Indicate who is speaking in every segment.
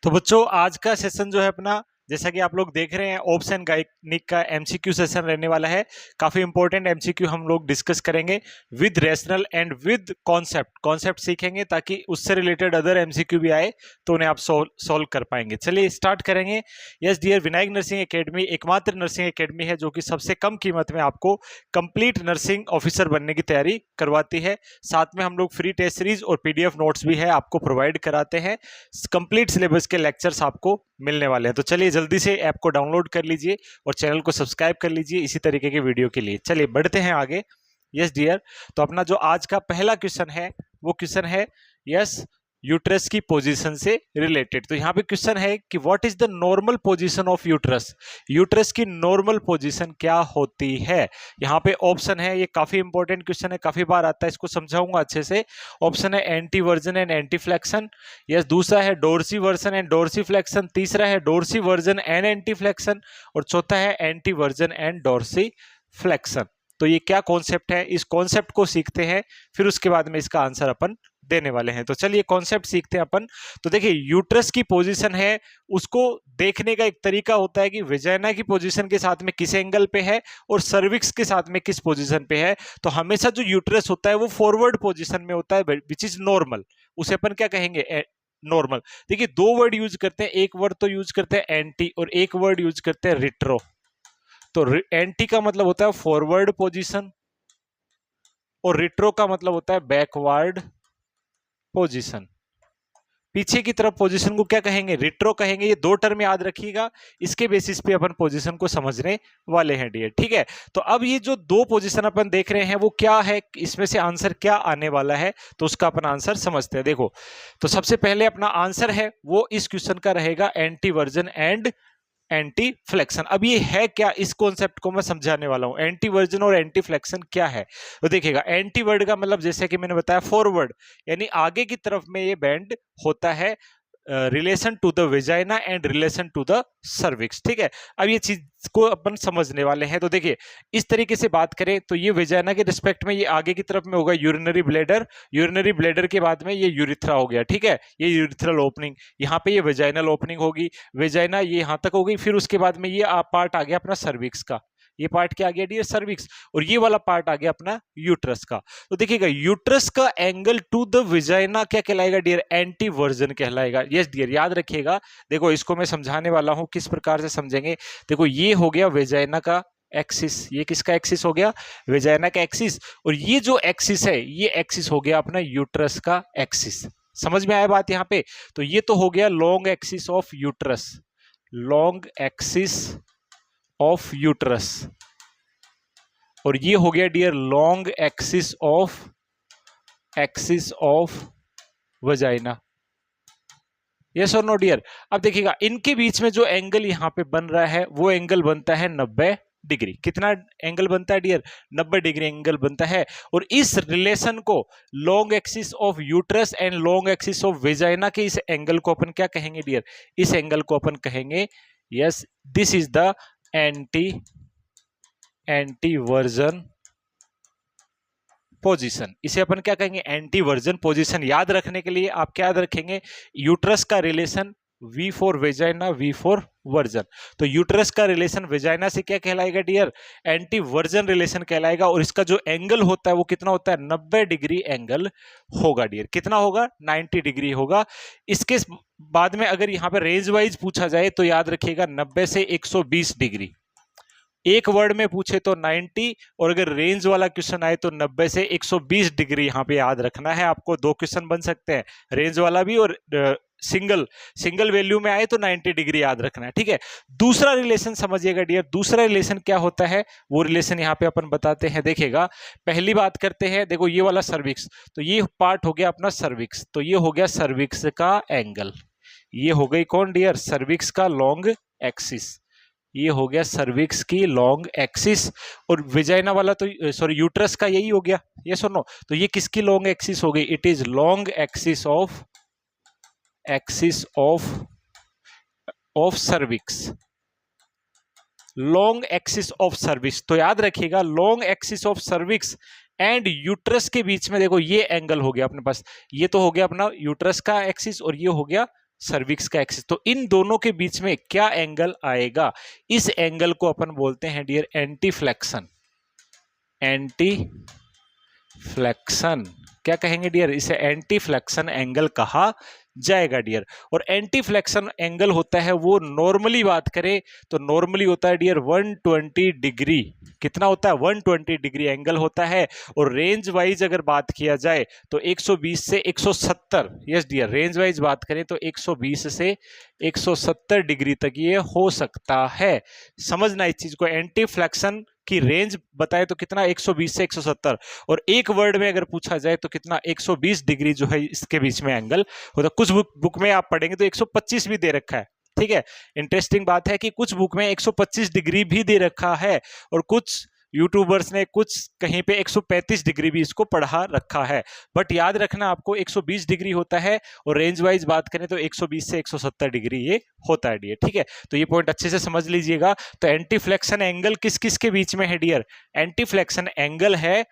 Speaker 1: तो बच्चों आज का सेशन जो है अपना, जैसा कि आप लोग देख रहे हैं, ओप्स एंड गायनिक का एमसीक्यू सेशन रहने वाला है। काफी इंपॉर्टेंट एमसीक्यू हम लोग डिस्कस करेंगे with rational and with concept सीखेंगे, ताकि उससे रिलेटेड अदर एमसीक्यू भी आए तो उन्हें आप सॉल्व कर पाएंगे। चलिए स्टार्ट करेंगे। Yes dear, Vinayak nursing academy एकमात्र नर्सिंग एकेडमी है जो कि सबसे कम कीमत में आपको कंप्लीट नर्सिंग ऑफिसर बनने की तैयारी करवाती है। साथ में हम लोग फ्री टेस्ट सीरीज और पीडीएफ नोट्स भी है आपको प्रोवाइड कराते हैं। कंप्लीट सिलेबस के लेक्चर्स आपको मिलने वाले हैं। तो चलिए जल्दी से ऐप को डाउनलोड कर लीजिए और चैनल को सब्सक्राइब कर लीजिए इसी तरीके के वीडियो के लिए। चलिए बढ़ते हैं आगे। यस डियर, तो अपना जो आज का पहला क्वेश्चन है वो क्वेश्चन है यस यूट्रस की पोजीशन से रिलेटेड। तो यहाँ पे क्वेश्चन है कि what is the normal position of uterus. Uterus की नॉर्मल पोजीशन क्या होती है। यहाँ पे ऑप्शन है, ये काफी इंपॉर्टेंट क्वेश्चन है, काफी बार आता है, इसको समझाऊंगा अच्छे से। ऑप्शन है anti version and anti flexion. Yes, दूसरा है dorsi version and dorsi flexion. तीसरा है dorsi version and anti flexion. और चौथा है anti version and dorsi flexion. तो ये क्या कॉन्सेप्ट है, इस कॉन्सेप्ट को सीखते हैं, फिर उसके बाद में इसका आंसर अपन देने वाले हैं। तो चलिए कॉन्सेप्ट सीखते हैं अपन। तो देखिए यूट्रस की पोजीशन है, उसको देखने का एक तरीका होता है कि वेजाइना की पोजीशन के साथ में किस एंगल पे है और सर्विक्स के साथ में किस पोजीशन पे है। तो हमेशा जो यूट्रस होता है वो फॉरवर्ड पोजीशन में होता है, विच इज नॉर्मल। उसे अपन क्या कहेंगे, नॉर्मल। देखिए दो वर्ड यूज करते हैं, एक वर्ड तो यूज करते हैं एंटी और एक वर्ड यूज करते हैं रिट्रो। तो एंटी का मतलब होता है फॉरवर्ड पोजीशन और रिट्रो का मतलब होता है बैकवर्ड पोजीशन। पीछे की तरफ पोजीशन को क्या कहेंगे, रिट्रो कहेंगे। ये दो टर्म याद रखिएगा, इसके बेसिस पे अपन पोजीशन को समझने वाले हैं डियर। ठीक है, तो अब ये जो दो पोजीशन अपन देख रहे हैं वो क्या है, इसमें से आंसर क्या आने वाला है, तो उसका अपन आंसर समझते हैं। देखो, तो सबसे पहले अपना आंसर है वो इस क्वेश्चन का रहेगा anti version and anti flexion. अब ये है क्या, इस कॉन्सेप्ट को मैं समझाने वाला हूं। एंटी वर्जन और एंटी फ्लेक्शन क्या है, तो देखिएगा एंटी वर्ड का मतलब जैसे कि मैंने बताया फॉरवर्ड, यानी आगे की तरफ में ये बेंड होता है relation to the vagina and relation to the cervix. ठीक है, अब ये चीज को अपन समझने वाले हैं। तो देखिए इस तरीके से बात करें तो ये वेजाइना के रिस्पेक्ट में ये आगे की तरफ में होगा यूरिनरी ब्लैडर, यूरिनरी ब्लैडर के बाद में ये यूरिथ्रा हो गया। ठीक है, ये यूरिथ्रल ओपनिंग, यहाँ पे ये वेजाइनल ओपनिंग होगी, वेजाइना ये यहाँ तक हो गई। फिर उसके बाद में ये पार्ट आ गया अपना सर्विक्स का, ये पार्ट क्या आ गया डियर, सर्विक्स। और ये वाला पार्ट आ गया अपना यूट्रस का। तो देखिएगा यूट्रस का एंगल टू द विजाइना क्या कहलाएगा डियर, एंटी वर्जन कहलाएगा। यस डियर, याद रखिएगा। देखो इसको मैं समझाने वाला हूं, किस प्रकार से समझेंगे। देखो ये हो गया वेजाइना का एक्सिस, ये किसका एक्सिस हो गया, वेजाइना का एक्सिस। और ये जो एक्सिस है ये एक्सिस हो गया अपना यूट्रस का एक्सिस। समझ में आया बात यहाँ पे। तो ये तो हो गया long axis of uterus, long axis of uterus. और ये हो गया dear long axis of vagina. Yes और नो डियर। अब देखिएगा इनके बीच में जो एंगल यहां पे बन रहा है वो एंगल बनता है 90 डिग्री। कितना एंगल बनता है डियर, 90 डिग्री एंगल बनता है। और इस रिलेशन को long axis of uterus and long axis of vagina के इस एंगल को अपन क्या कहेंगे डियर, इस एंगल को अपन कहेंगे yes this is the anti version position. इसे अपन क्या कहेंगे, एंटी वर्जन पोजीशन। याद रखने के लिए आप क्या याद रखेंगे, यूट्रस का relation V for vagina, V for version. तो यूट्रस का रिलेशन वेजाइना से क्या कहलाएगा डियर, एंटी वर्जन रिलेशन कहलाएगा। और इसका जो एंगल होता है वो कितना होता है, 90 डिग्री एंगल होगा डियर। कितना होगा, 90 डिग्री होगा। इसके बाद में अगर यहाँ पे रेंज वाइज पूछा जाए तो याद रखिएगा 90 से 120 डिग्री। एक वर्ड में पूछे तो 90, और अगर रेंज वाला क्वेश्चन आए तो 90 से 120 डिग्री यहाँ पे याद रखना है आपको। दो क्वेश्चन बन सकते हैं, रेंज वाला भी और सिंगल वैल्यू में आए तो 90 डिग्री याद रखना है। ठीक है, दूसरा रिलेशन समझिएगा डियर। दूसरा रिलेशन क्या होता है वो रिलेशन यहाँ पे अपन बताते हैं। देखिएगा पहली बात करते हैं, देखो ये वाला सर्विक्स, तो ये पार्ट हो गया अपना सर्विक्स। तो ये हो गया सर्विक्स का एंगल, ये हो गई कौन डियर, सर्विक्स का लॉन्ग एक्सिस। ये हो गया सर्विक्स की लॉन्ग एक्सिस। और वेजाइना वाला तो सॉरी यूट्रस का यही हो गया, ये सुनो। तो ये किसकी लॉन्ग एक्सिस हो गई, it is long axis of cervix, long axis of cervix. तो याद रखिएगा long axis of cervix and uterus के बीच में देखो ये एंगल हो गया अपने पास। ये तो हो गया अपना यूट्रस का एक्सिस और ये हो गया सर्विक्स का एक्सिस, तो इन दोनों के बीच में क्या एंगल आएगा? इस एंगल को अपन बोलते हैं dear anteflexion. Anteflexion क्या कहेंगे डियर? इसे एंटी फ्लेक्शन एंगल कहा जाएगा डियर। और एंटी फ्लेक्शन एंगल होता है वो, नॉर्मली बात करें तो नॉर्मली होता है डियर 120 डिग्री। कितना होता है? 120 डिग्री एंगल होता है। और रेंज वाइज अगर बात किया जाए तो 120 से 170, यस डियर, रेंज वाइज बात करें तो 120 से 170 डिग्री तक ये हो सकता है। समझना इस चीज को, एंटी फ्लेक्शन की रेंज बताए तो कितना? 120 से 170। और एक वर्ड में अगर पूछा जाए तो कितना? 120 डिग्री जो है इसके बीच में एंगल होता है। कुछ बुक में आप पढ़ेंगे तो 125 भी दे रखा है, ठीक है। इंटरेस्टिंग बात है कि कुछ बुक में 125 डिग्री भी दे रखा है, और कुछ यूट्यूबर्स ने कुछ कहीं पे 135 डिग्री भी इसको पढ़ा रखा है। बट याद रखना आपको 120 डिग्री होता है, और रेंज वाइज बात करें तो 120 से 170 डिग्री ये होता है डियर, ठीक है। तो ये पॉइंट अच्छे से समझ लीजिएगा। तो एंटी फ्लेक्शन एंगल किस किस के बीच में है डियर? एंटी फ्लेक्शन एंगल है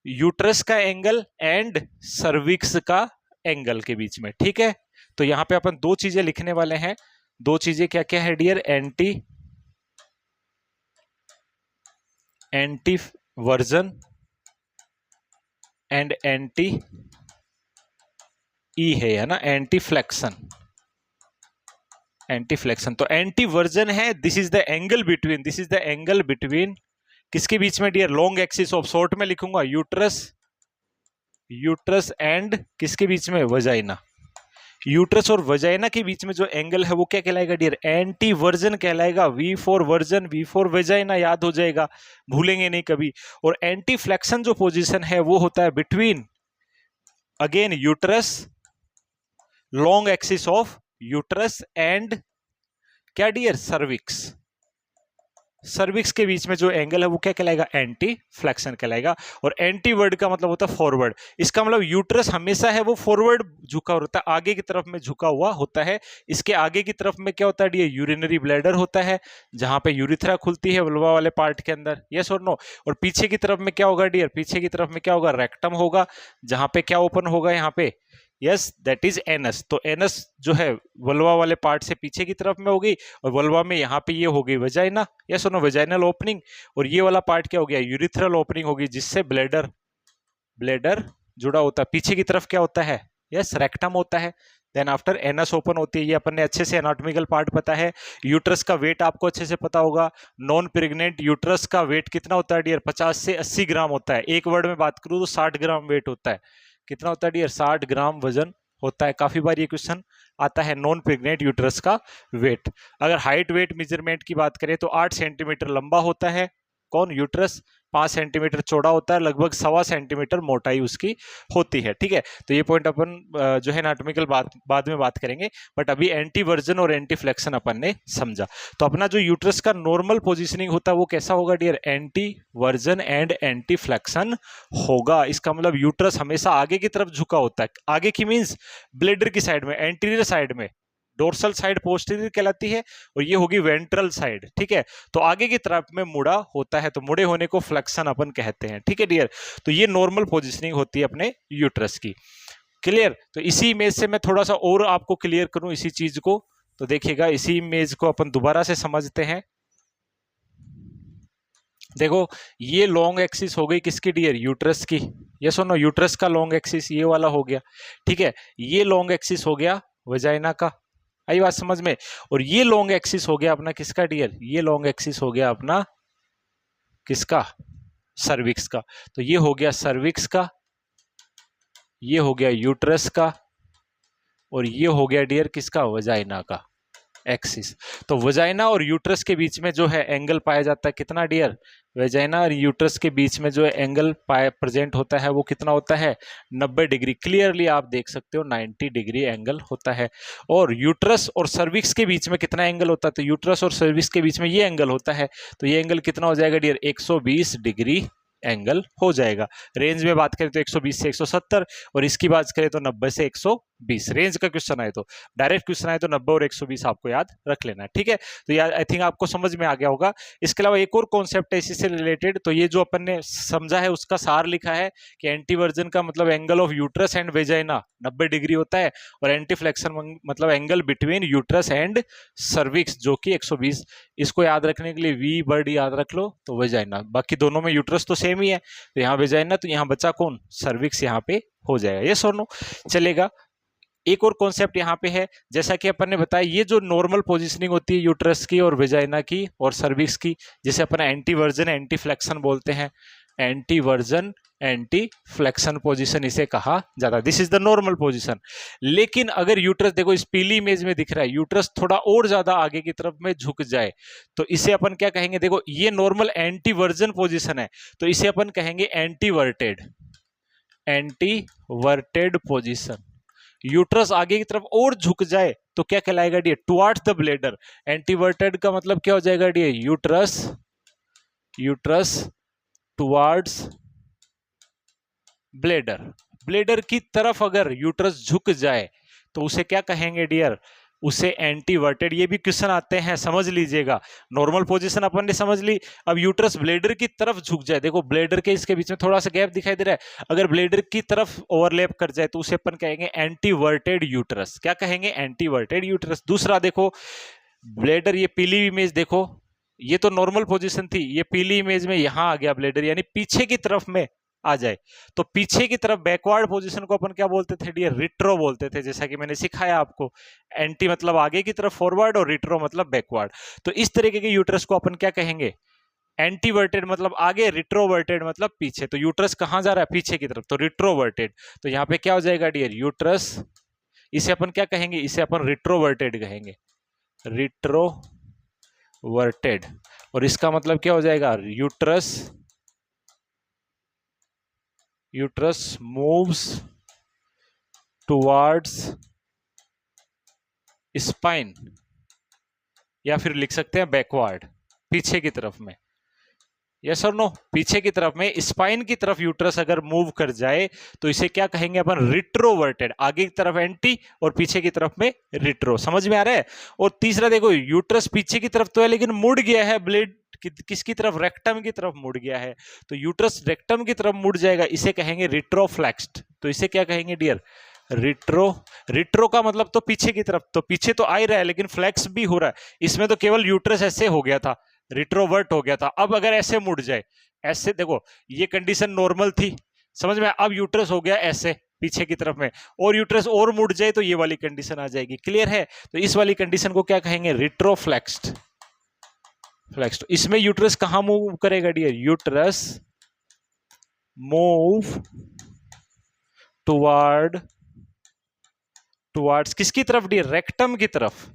Speaker 1: यूट्रस का एंगल एंड सर्विक्स का एंगल के बीच में, ठीक है। तो यहां पे अपन दो चीजें लिखने वाले हैं। दो चीजें क्या क्या है dear? Anteversion and anti E है ना, एंटी फ्लेक्शन। एंटी फ्लेक्शन तो एंटी वर्जन है, this is the angle between, this is the angle between किसके बीच में dear? Long axis of, short में लिखूंगा यूट्रस, यूट्रस एंड किसके बीच में? वजाइना। यूट्रस और वजाइना के बीच में जो एंगल है वो क्या कहलाएगा डियर? एंटी वर्जन कहलाएगा। V for version, V for vagina, याद हो जाएगा, भूलेंगे नहीं कभी। और एंटी फ्लेक्शन जो पोजीशन है वो होता है between again uterus, long axis of uterus and क्या डियर? सर्विक्स। सर्विक्स के बीच में जो एंगल है वो क्या कहलाएगा? एंटी फ्लेक्शन कहलाएगा। और एंटी वर्ड का मतलब होता है फॉरवर्ड। इसका मतलब यूट्रस हमेशा है वो फॉरवर्ड झुका होता है, आगे की तरफ में झुका हुआ होता है। इसके आगे की तरफ में क्या होता है डियर? यूरिनरी ब्लैडर होता है, जहां पे यूरिथ्रा खुलती है वल्वा वाले पार्ट के अंदर, यस और नो। और पीछे की तरफ में क्या होगा डियर? पीछे की तरफ में क्या होगा? रेक्टम होगा, जहां पे क्या ओपन होगा? यहाँ पे यस, दैट इज एनस। तो एनस जो है वल्वा वाले पार्ट से पीछे की तरफ में होगी, और वल्वा में यहाँ पे ये हो गई वजाइना, यस और नो, वजाइनल ओपनिंग। और ये वाला पार्ट क्या हो गया? यूरिथ्रल ओपनिंग होगी, जिससे ब्लैडर जुड़ा होता है। पीछे की तरफ क्या होता है? यस, रेक्टम होता है। देन आफ्टर एनस ओपन होती है। ये अपन ने अच्छे से एनाटॉमिकल पार्ट पता है। यूट्रस का वेट आपको अच्छे से पता होगा। नॉन प्रेग्नेंट यूट्रस का वेट कितना होता है डियर? 50 से 80 ग्राम होता है। एक वर्ड में बात करूँ तो 60 ग्राम वेट होता है। कितना होता है डियर? 60 ग्राम वजन होता है। काफी बार ये क्वेश्चन आता है, नॉन प्रेग्नेंट यूट्रस का वेट। अगर हाइट वेट मेजरमेंट की बात करें तो 8 सेंटीमीटर लंबा होता है। कौन? यूट्रस। 5 सेंटीमीटर चौड़ा होता है, लगभग 1.25 सेंटीमीटर मोटाई उसकी होती है, ठीक है। तो ये पॉइंट अपन जो है एनाटॉमिकल बाद में बात करेंगे, बट अभी एंटी वर्जन और एंटी फ्लेक्शन अपन ने समझा। तो अपना जो यूट्रस का नॉर्मल पोजीशनिंग होता है वो कैसा होगा dear? Anteversion and anteflexion होगा। इसका मतलब यूट्रस हमेशा आगे की तरफ झुका होता है। आगे की मीन्स ब्लेडर की साइड में, एंटीरियर साइड में। डोर्सल साइड पोस्टीरियर कहलाती है, और ये होगी वेंट्रल साइड, ठीक है। तो आगे की तरफ में मुड़ा होता है, तो मुड़े होने को फ्लेक्शन अपन कहते हैं, ठीक है डियर। तो ये नॉर्मल पोजीशनिंग होती है अपने यूट्रस की। क्लियर? तो इसी इमेज से मैं थोड़ा सा और आपको क्लियर करूं इसी चीज को, तो देखिएगा इसी इमेज को अपन दोबारा से समझते हैं। देखो, ये लॉन्ग एक्सिस हो गई किसकी डियर? यूट्रस की। ये सुनो, यूट्रस का लॉन्ग एक्सिस ये वाला हो गया, ठीक है। ये लॉन्ग एक्सिस हो गया वजाइना का, आई बात समझ में। और ये लॉन्ग एक्सिस हो गया अपना किसका डियर? ये लॉन्ग एक्सिस हो गया अपना किसका? सर्विक्स का। तो ये हो गया सर्विक्स का, ये हो गया यूट्रस का, और ये हो गया डियर किसका? वजाइना का एक्सिस। तो वजाइना और यूट्रस के बीच में जो है एंगल पाया जाता है कितना डियर? वजाइना और यूट्रस के बीच में जो एंगल प्रेजेंट होता है वो कितना होता है? 90 डिग्री। क्लियरली आप देख सकते हो 90 डिग्री एंगल होता है। और यूट्रस और सर्विक्स के बीच में कितना एंगल होता है? तो यूट्रस और सर्विक्स के बीच में ये एंगल होता है, तो ये एंगल कितना हो जाएगा डियर? 120 डिग्री एंगल हो जाएगा। रेंज में बात करें तो 120 से 170, और इसकी बात करें तो 90 से 100 120 रेंज का क्वेश्चन आए तो, डायरेक्ट क्वेश्चन आए तो 90 और 120 आपको याद रख लेना है, ठीक है। तो यार आई थिंक आपको समझ में आ गया होगा। इसके अलावा एक और कॉन्सेप्ट है इसी से रिलेटेड, तो ये जो अपन ने समझा है उसका सार लिखा है कि एंटीवर्जन का मतलब angle of uterus and vagina 90 degree होता है, और एंटी फ्लेक्शन मतलब angle between uterus and cervix जो कि 120। इसको याद रखने के लिए वी वर्ड याद रख लो तो वेजाइना, बाकी दोनों में यूट्रस तो सेम ही है, तो यहाँ वेजाइना, तो यहाँ बचा कौन, सर्विक्स यहाँ पे हो जाएगा, यस और नो, चलेगा। एक और कॉन्सेप्ट यहाँ पे है, जैसा कि अपन ने बताया ये जो नॉर्मल पोजीशनिंग होती है यूट्रस की और वेजाइना की और सर्विक्स की, जिसे अपन एंटी वर्जन एंटी फ्लेक्शन बोलते हैं, anti version anti flexion position इसे कहा जाता है, this is the normal position. लेकिन अगर यूट्रस, देखो इस पीली इमेज में दिख रहा है, यूट्रस थोड़ा और ज्यादा आगे की तरफ में झुक जाए तो इसे अपन क्या कहेंगे, देखो ये नॉर्मल एंटी वर्जन पोजीशन है, तो इसे अपन कहेंगे anteverted, anteverted position. Uterus आगे की तरफ और झुक जाए तो क्या कहलाएगा dear, towards the bladder. Anteverted का मतलब क्या हो जाएगा dear, uterus, uterus towards bladder, bladder की तरफ अगर यूट्रस झुक जाए तो उसे क्या कहेंगे डियर, उसे एंटीवर्टेड। ये भी क्वेश्चन आते हैं, समझ लीजिएगा। नॉर्मल पोजीशन अपन ने समझ ली, अब यूट्रस ब्लेडर की तरफ झुक जाए, देखो ब्लेडर के इसके बीच में थोड़ा सा गैप दिखाई दे रहा है, अगर ब्लेडर की तरफ ओवरलैप कर जाए तो उसे अपन कहेंगे एंटीवर्टेड यूट्रस, क्या कहेंगे, एंटीवर्टेड यूट्रस। दूसरा देखो ब्लेडर, ये पीली इमेज देखो, ये तो नॉर्मल पोजीशन थी, ये पीली इमेज में यहां आ गया ब्लेडर, यानी पीछे की तरफ में आ जाए तो पीछे की तरफ बैकवर्ड पोजीशन को अपन क्या बोलते थे डियर, रिट्रो बोलते थे, जैसा कि मैंने सिखाया आपको। एंटी मतलब आगे की तरफ फॉरवर्ड और रिट्रो मतलब बैकवर्ड। तो इस तरीके के यूट्रस को अपन क्या कहेंगे, एंटीवर्टेड मतलब आगे, रिट्रोवर्टेड मतलब पीछे। तो यूट्रस कहां जा रहा है, पीछे की तरफ, तो रिट्रोवर्टेड। तो यहाँ पे क्या हो जाएगा डियर, यूट्रस, इसे अपन क्या कहेंगे, इसे अपन रिट्रोवर्टेड कहेंगे, रिट्रोवर्टेड। और इसका मतलब क्या हो जाएगा, uterus, uterus moves towards spine, या फिर लिख सकते हैं बैकवर्ड, पीछे की तरफ में, यस और नो, पीछे की तरफ में स्पाइन की तरफ यूट्रस अगर मूव कर जाए तो इसे क्या कहेंगे अपन, रिट्रोवर्टेड, आगे की तरफ एंटी और पीछे की तरफ में रिट्रो। समझ में आ रहा है। और तीसरा देखो, यूट्रस पीछे की तरफ तो है लेकिन मुड़ गया है, ब्लेड किसकी तरफ, रेक्टम की तरफ मुड़ गया है, तो यूट्रस रेक्टम की तरफ मुड़ जाएगा, इसे कहेंगे रिट्रोफ्लेक्स्ड। तो इसे क्या कहेंगे डियर, रिट्रो। रिट्रो का मतलब तो पीछे की तरफ, तो पीछे तो आ ही रहा है लेकिन फ्लेक्स भी हो रहा है, इसमें तो केवल यूट्रस ऐसे हो गया था, रिट्रोवर्ट हो गया था। अब अगर ऐसे मुड़ जाए, ऐसे देखो ये कंडीशन नॉर्मल थी, समझ में, अब यूट्रस हो गया ऐसे पीछे की तरफ में, और यूट्रस और मुड़ जाए तो ये वाली कंडीशन आ जाएगी, क्लियर है। तो इस वाली कंडीशन को क्या कहेंगे, रिट्रोफ्लेक्स्ड, फ्लेक्स्ड। इसमें यूट्रस कहां मूव करेगा डियर, यूट्रस मूव टुवर्ड्स किसकी तरफ डियर, रेक्टम की तरफ,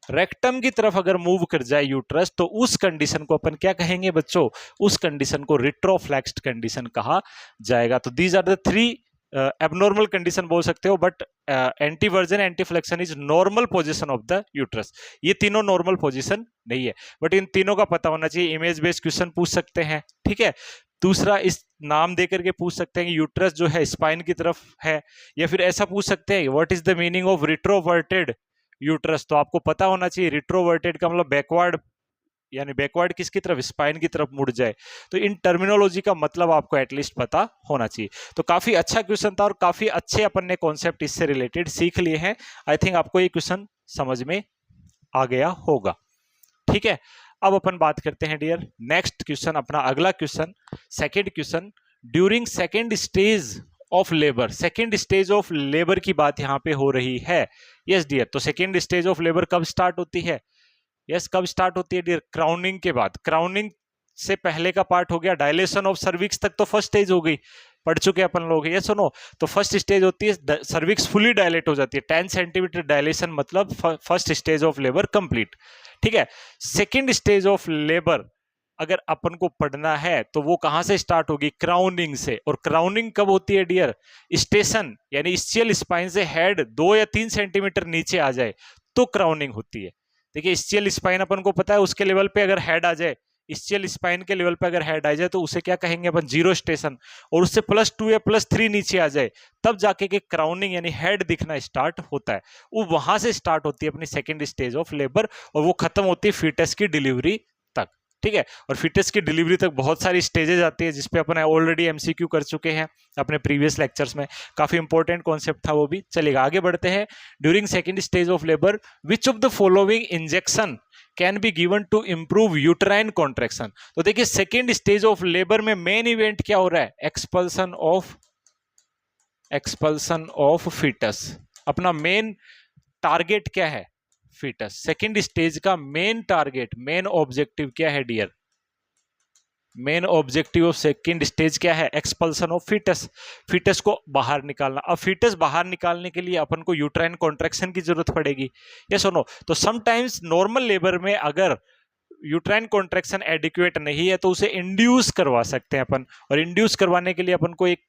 Speaker 1: रेक्टम की तरफ अगर मूव कर जाए यूट्रस तो उस कंडीशन को अपन क्या कहेंगे बच्चों, उस कंडीशन को रिट्रोफ्लेक्स्ड कंडीशन कहा जाएगा। तो these are the three abnormal condition बोल सकते हो, but anteversion anteflexion is normal position of the uterus. ये तीनों नॉर्मल पोजीशन नहीं है, बट इन तीनों का पता होना चाहिए, इमेज बेस्ड क्वेश्चन पूछ सकते हैं, ठीक है। दूसरा, इस नाम देकर के पूछ सकते हैं कि यूट्रस जो है स्पाइन की तरफ है, या फिर ऐसा पूछ सकते हैं what is the meaning of retroverted uterus. तो आपको पता होना चाहिए रिट्रोवर्टेड का मतलब बैकवर्ड, यानी बैकवर्ड किसकी तरफ, स्पाइन की तरफ मुड़ जाए। तो इन टर्मिनोलॉजी का मतलब आपको एटलीस्ट पता होना चाहिए। तो काफी अच्छा क्वेश्चन था और काफी अच्छे अपन ने कॉन्सेप्ट इससे रिलेटेड सीख लिए हैं। आई थिंक आपको ये क्वेश्चन समझ में आ गया होगा, ठीक है। अब अपन बात करते हैं डियर नेक्स्ट क्वेश्चन, अपना अगला question, second question, during second stage of labour. Second stage of labour की बात यहां पे हो रही है, यस डियर। तो सेकेंड स्टेज ऑफ लेबर कब स्टार्ट होती है, यस कब स्टार्ट होती है डियर, क्राउनिंग के बाद। क्राउनिंग से पहले का पार्ट हो गया डायलेशन ऑफ सर्विक्स तक, तो फर्स्ट स्टेज हो गई, पढ़ चुके अपन लोग, ये सुनो। तो फर्स्ट स्टेज होती है सर्विक्स फुली डायलेट हो जाती है, 10 सेंटीमीटर डायलेशन मतलब first stage of labour complete, ठीक है। सेकेंड स्टेज ऑफ लेबर अगर अपन को पढ़ना है तो वो कहां से स्टार्ट होगी, क्राउनिंग से। और क्राउनिंग कब होती है डियर, स्टेशन यानी इस्चियल स्पाइन से हेड 2 या 3 सेंटीमीटर नीचे आ जाए तो क्राउनिंग होती है। देखिए इस्चियल स्पाइन अपन को पता है, उसके लेवल पे अगर हेड आ जाए ischial स्पाइन के लेवल पे अगर हेड आ जाए तो उसे क्या कहेंगे अपन, जीरो स्टेशन, और उससे +2 या +3 नीचे आ जाए तब जाके के क्राउनिंग यानी हेड दिखना स्टार्ट होता है। वो वहां से स्टार्ट होती है अपनी सेकेंड स्टेज ऑफ लेबर, और वो खत्म होती है फीटस की डिलीवरी तक। ठीक है, और फीटस की डिलीवरी तक बहुत सारी स्टेजेस आती है जिसपे अपन ऑलरेडी एमसीक्यू कर चुके हैं अपने प्रीवियस लेक्चर्स में, काफी इंपॉर्टेंट कॉन्सेप्ट था वो भी। चलिएगा आगे बढ़ते हैं। During second stage of labour which of the following injection can be given to improve uterine contraction. तो देखिए सेकेंड स्टेज ऑफ लेबर में मेन इवेंट क्या हो रहा है, एक्सपल्सन ऑफ फीटस। अपना मेन टारगेट क्या है, फीटस। सेकेंड स्टेज का मेन टारगेट, मेन ऑब्जेक्टिव क्या है dear, main objective of second stage क्या है, एक्सपल्सन ऑफ फीटस, फीटस को बाहर निकालना। अब फीटस बाहर निकालने के लिए अपन को यूट्राइन कॉन्ट्रैक्शन की जरूरत पड़ेगी, यस और नो। तो समटाइम्स नॉर्मल लेबर में अगर यूट्राइन कॉन्ट्रैक्शन एडिक्वेट नहीं है तो उसे इंड्यूस करवा सकते हैं अपन, और इंड्यूस करवाने के लिए अपन को एक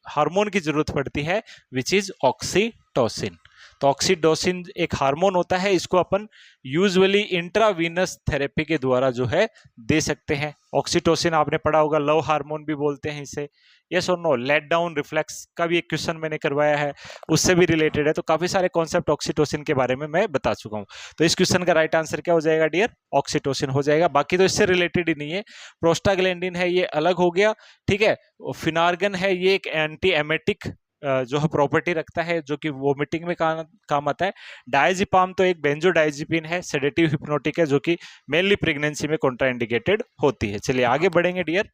Speaker 1: हार्मोन की जरूरत पड़ती है विच इज ऑक्सीटोसिन। तो ऑक्सीटोसिन एक हार्मोन होता है, इसको अपन यूजुअली इंट्रावीनस थेरेपी के द्वारा जो है दे सकते हैं। ऑक्सीटोसिन आपने पढ़ा होगा, लव हार्मोन भी बोलते हैं इसे, यस और नो। लेट डाउन रिफ्लेक्स का भी एक क्वेश्चन मैंने करवाया है, उससे भी रिलेटेड है। तो काफी सारे कॉन्सेप्ट ऑक्सीटोसिन के बारे में मैं बता चुका हूं। तो इस क्वेश्चन का राइट आंसर क्या हो जाएगा डियर, ऑक्सीटोसिन हो जाएगा। बाकी तो इससे रिलेटेड ही नहीं है। प्रोस्टाग्लैंडिन है ये अलग हो गया, ठीक है। फिनार्गन है ये एक एंटी एमेटिक जो है प्रॉपर्टी रखता है, जो कि वोमिटिंग में काम आता है। डायजिपाम तो एक बेंजोडायजिपिन है, सेडेटिव हिप्नोटिक है, जो कि मेनली प्रेगनेंसी में कॉन्ट्राइंडिकेटेड होती है। चलिए आगे बढ़ेंगे dear,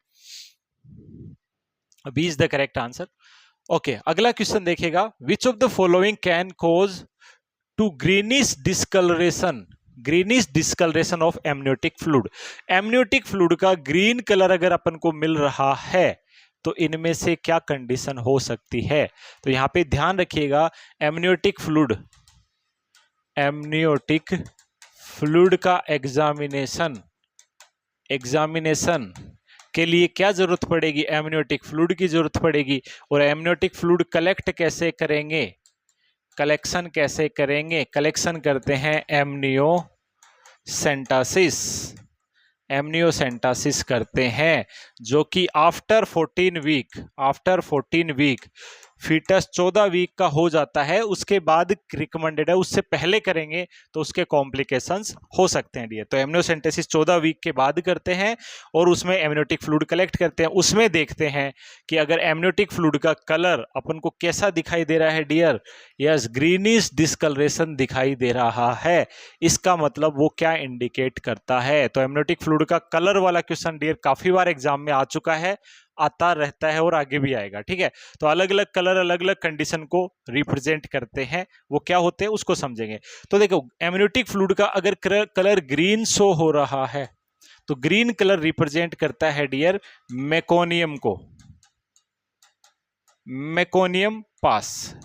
Speaker 1: B is the correct answer. Okay, अगला क्वेश्चन देखिएगा, which of the following can cause to greenish discolouration of amniotic fluid. Amniotic fluid का ग्रीन कलर अगर अपन को मिल रहा है तो इनमें से क्या कंडीशन हो सकती है। तो यहां पे ध्यान रखिएगा, एमनियोटिक फ्लूइड का एग्जामिनेशन के लिए क्या जरूरत पड़ेगी, एमनियोटिक फ्लूइड की जरूरत पड़ेगी। और एमनियोटिक फ्लूइड कलेक्ट कैसे करेंगे, कलेक्शन कैसे करेंगे, कलेक्शन करते हैं एमनियोसेंटासिस करते हैं, जो कि आफ्टर 14 वीक फीटस 14 वीक का हो जाता है, उसके बाद रिकमेंडेड है। उससे पहले करेंगे तो उसके कॉम्प्लिकेशंस हो सकते हैं डियर। तो एमनियोसेंटेसिस 14 वीक के बाद करते हैं और उसमें एमनियोटिक फ्लूइड कलेक्ट करते हैं। उसमें देखते हैं कि अगर एमनियोटिक फ्लूइड का कलर अपन को कैसा दिखाई दे रहा है डियर, यस ग्रीनिश डिस्कलरेशन दिखाई दे रहा है। इसका मतलब वो क्या इंडिकेट करता है। तो एमनियोटिक फ्लूइड का कलर वाला क्वेश्चन डियर काफी बार एग्जाम में आ चुका है, आता रहता है और आगे भी आएगा, ठीक है। तो अलग अलग कलर अलग अलग कंडीशन को रिप्रेजेंट करते हैं, वो क्या होते हैं उसको समझेंगे। तो देखो एमनियोटिक फ्लूइड का अगर कलर ग्रीन शो हो रहा है तो ग्रीन कलर रिप्रेजेंट करता है डियर मेकोनियम को, मेकोनियम पास।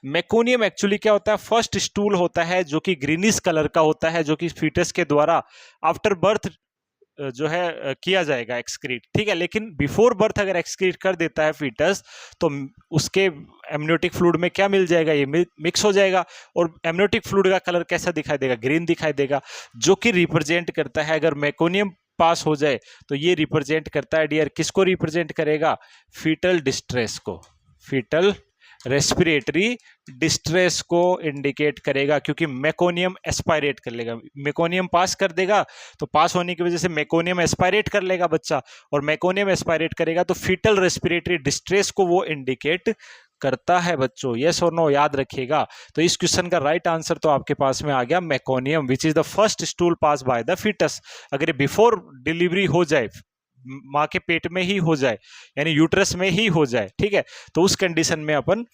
Speaker 1: मेकोनियम एक्चुअली क्या होता है, फर्स्ट स्टूल होता है जो कि ग्रीनिश कलर का होता है, जो कि फीटस के द्वारा आफ्टर बर्थ जो है किया जाएगा एक्सक्रीट, ठीक है। लेकिन बिफोर बर्थ अगर एक्सक्रीट कर देता है फीटस तो उसके एमनियोटिक फ्लूइड में क्या मिल जाएगा, ये मिक्स हो जाएगा और एमनियोटिक फ्लूइड का कलर कैसा दिखाई देगा, ग्रीन दिखाई देगा, जो कि रिप्रेजेंट करता है, अगर मेकोनियम पास हो जाए तो ये रिप्रेजेंट करता है डियर, किसको रिप्रेजेंट करेगा, फीटल डिस्ट्रेस को, फीटल रेस्पिरेटरी डिस्ट्रेस को इंडिकेट करेगा, क्योंकि मेकोनियम एस्पायरेट कर लेगा। मेकोनियम पास कर देगा तो पास होने की वजह से मेकोनियम एस्पायरेट कर लेगा बच्चा, और मेकोनियम एस्पायरेट करेगा तो फीटल रेस्पिरेटरी डिस्ट्रेस को वो इंडिकेट करता है बच्चों, यस और नो, याद रखिएगा। तो इस क्वेश्चन का राइट आंसर तो आपके पास में आ गया meconium, which is the first stool pass by the fetus. अगर ये बिफोर डिलीवरी हो जाए, माँ के पेट में ही हो जाए, यानी यूट्रस में ही हो जाए, ठीक है, तो उस कंडीशन में अपन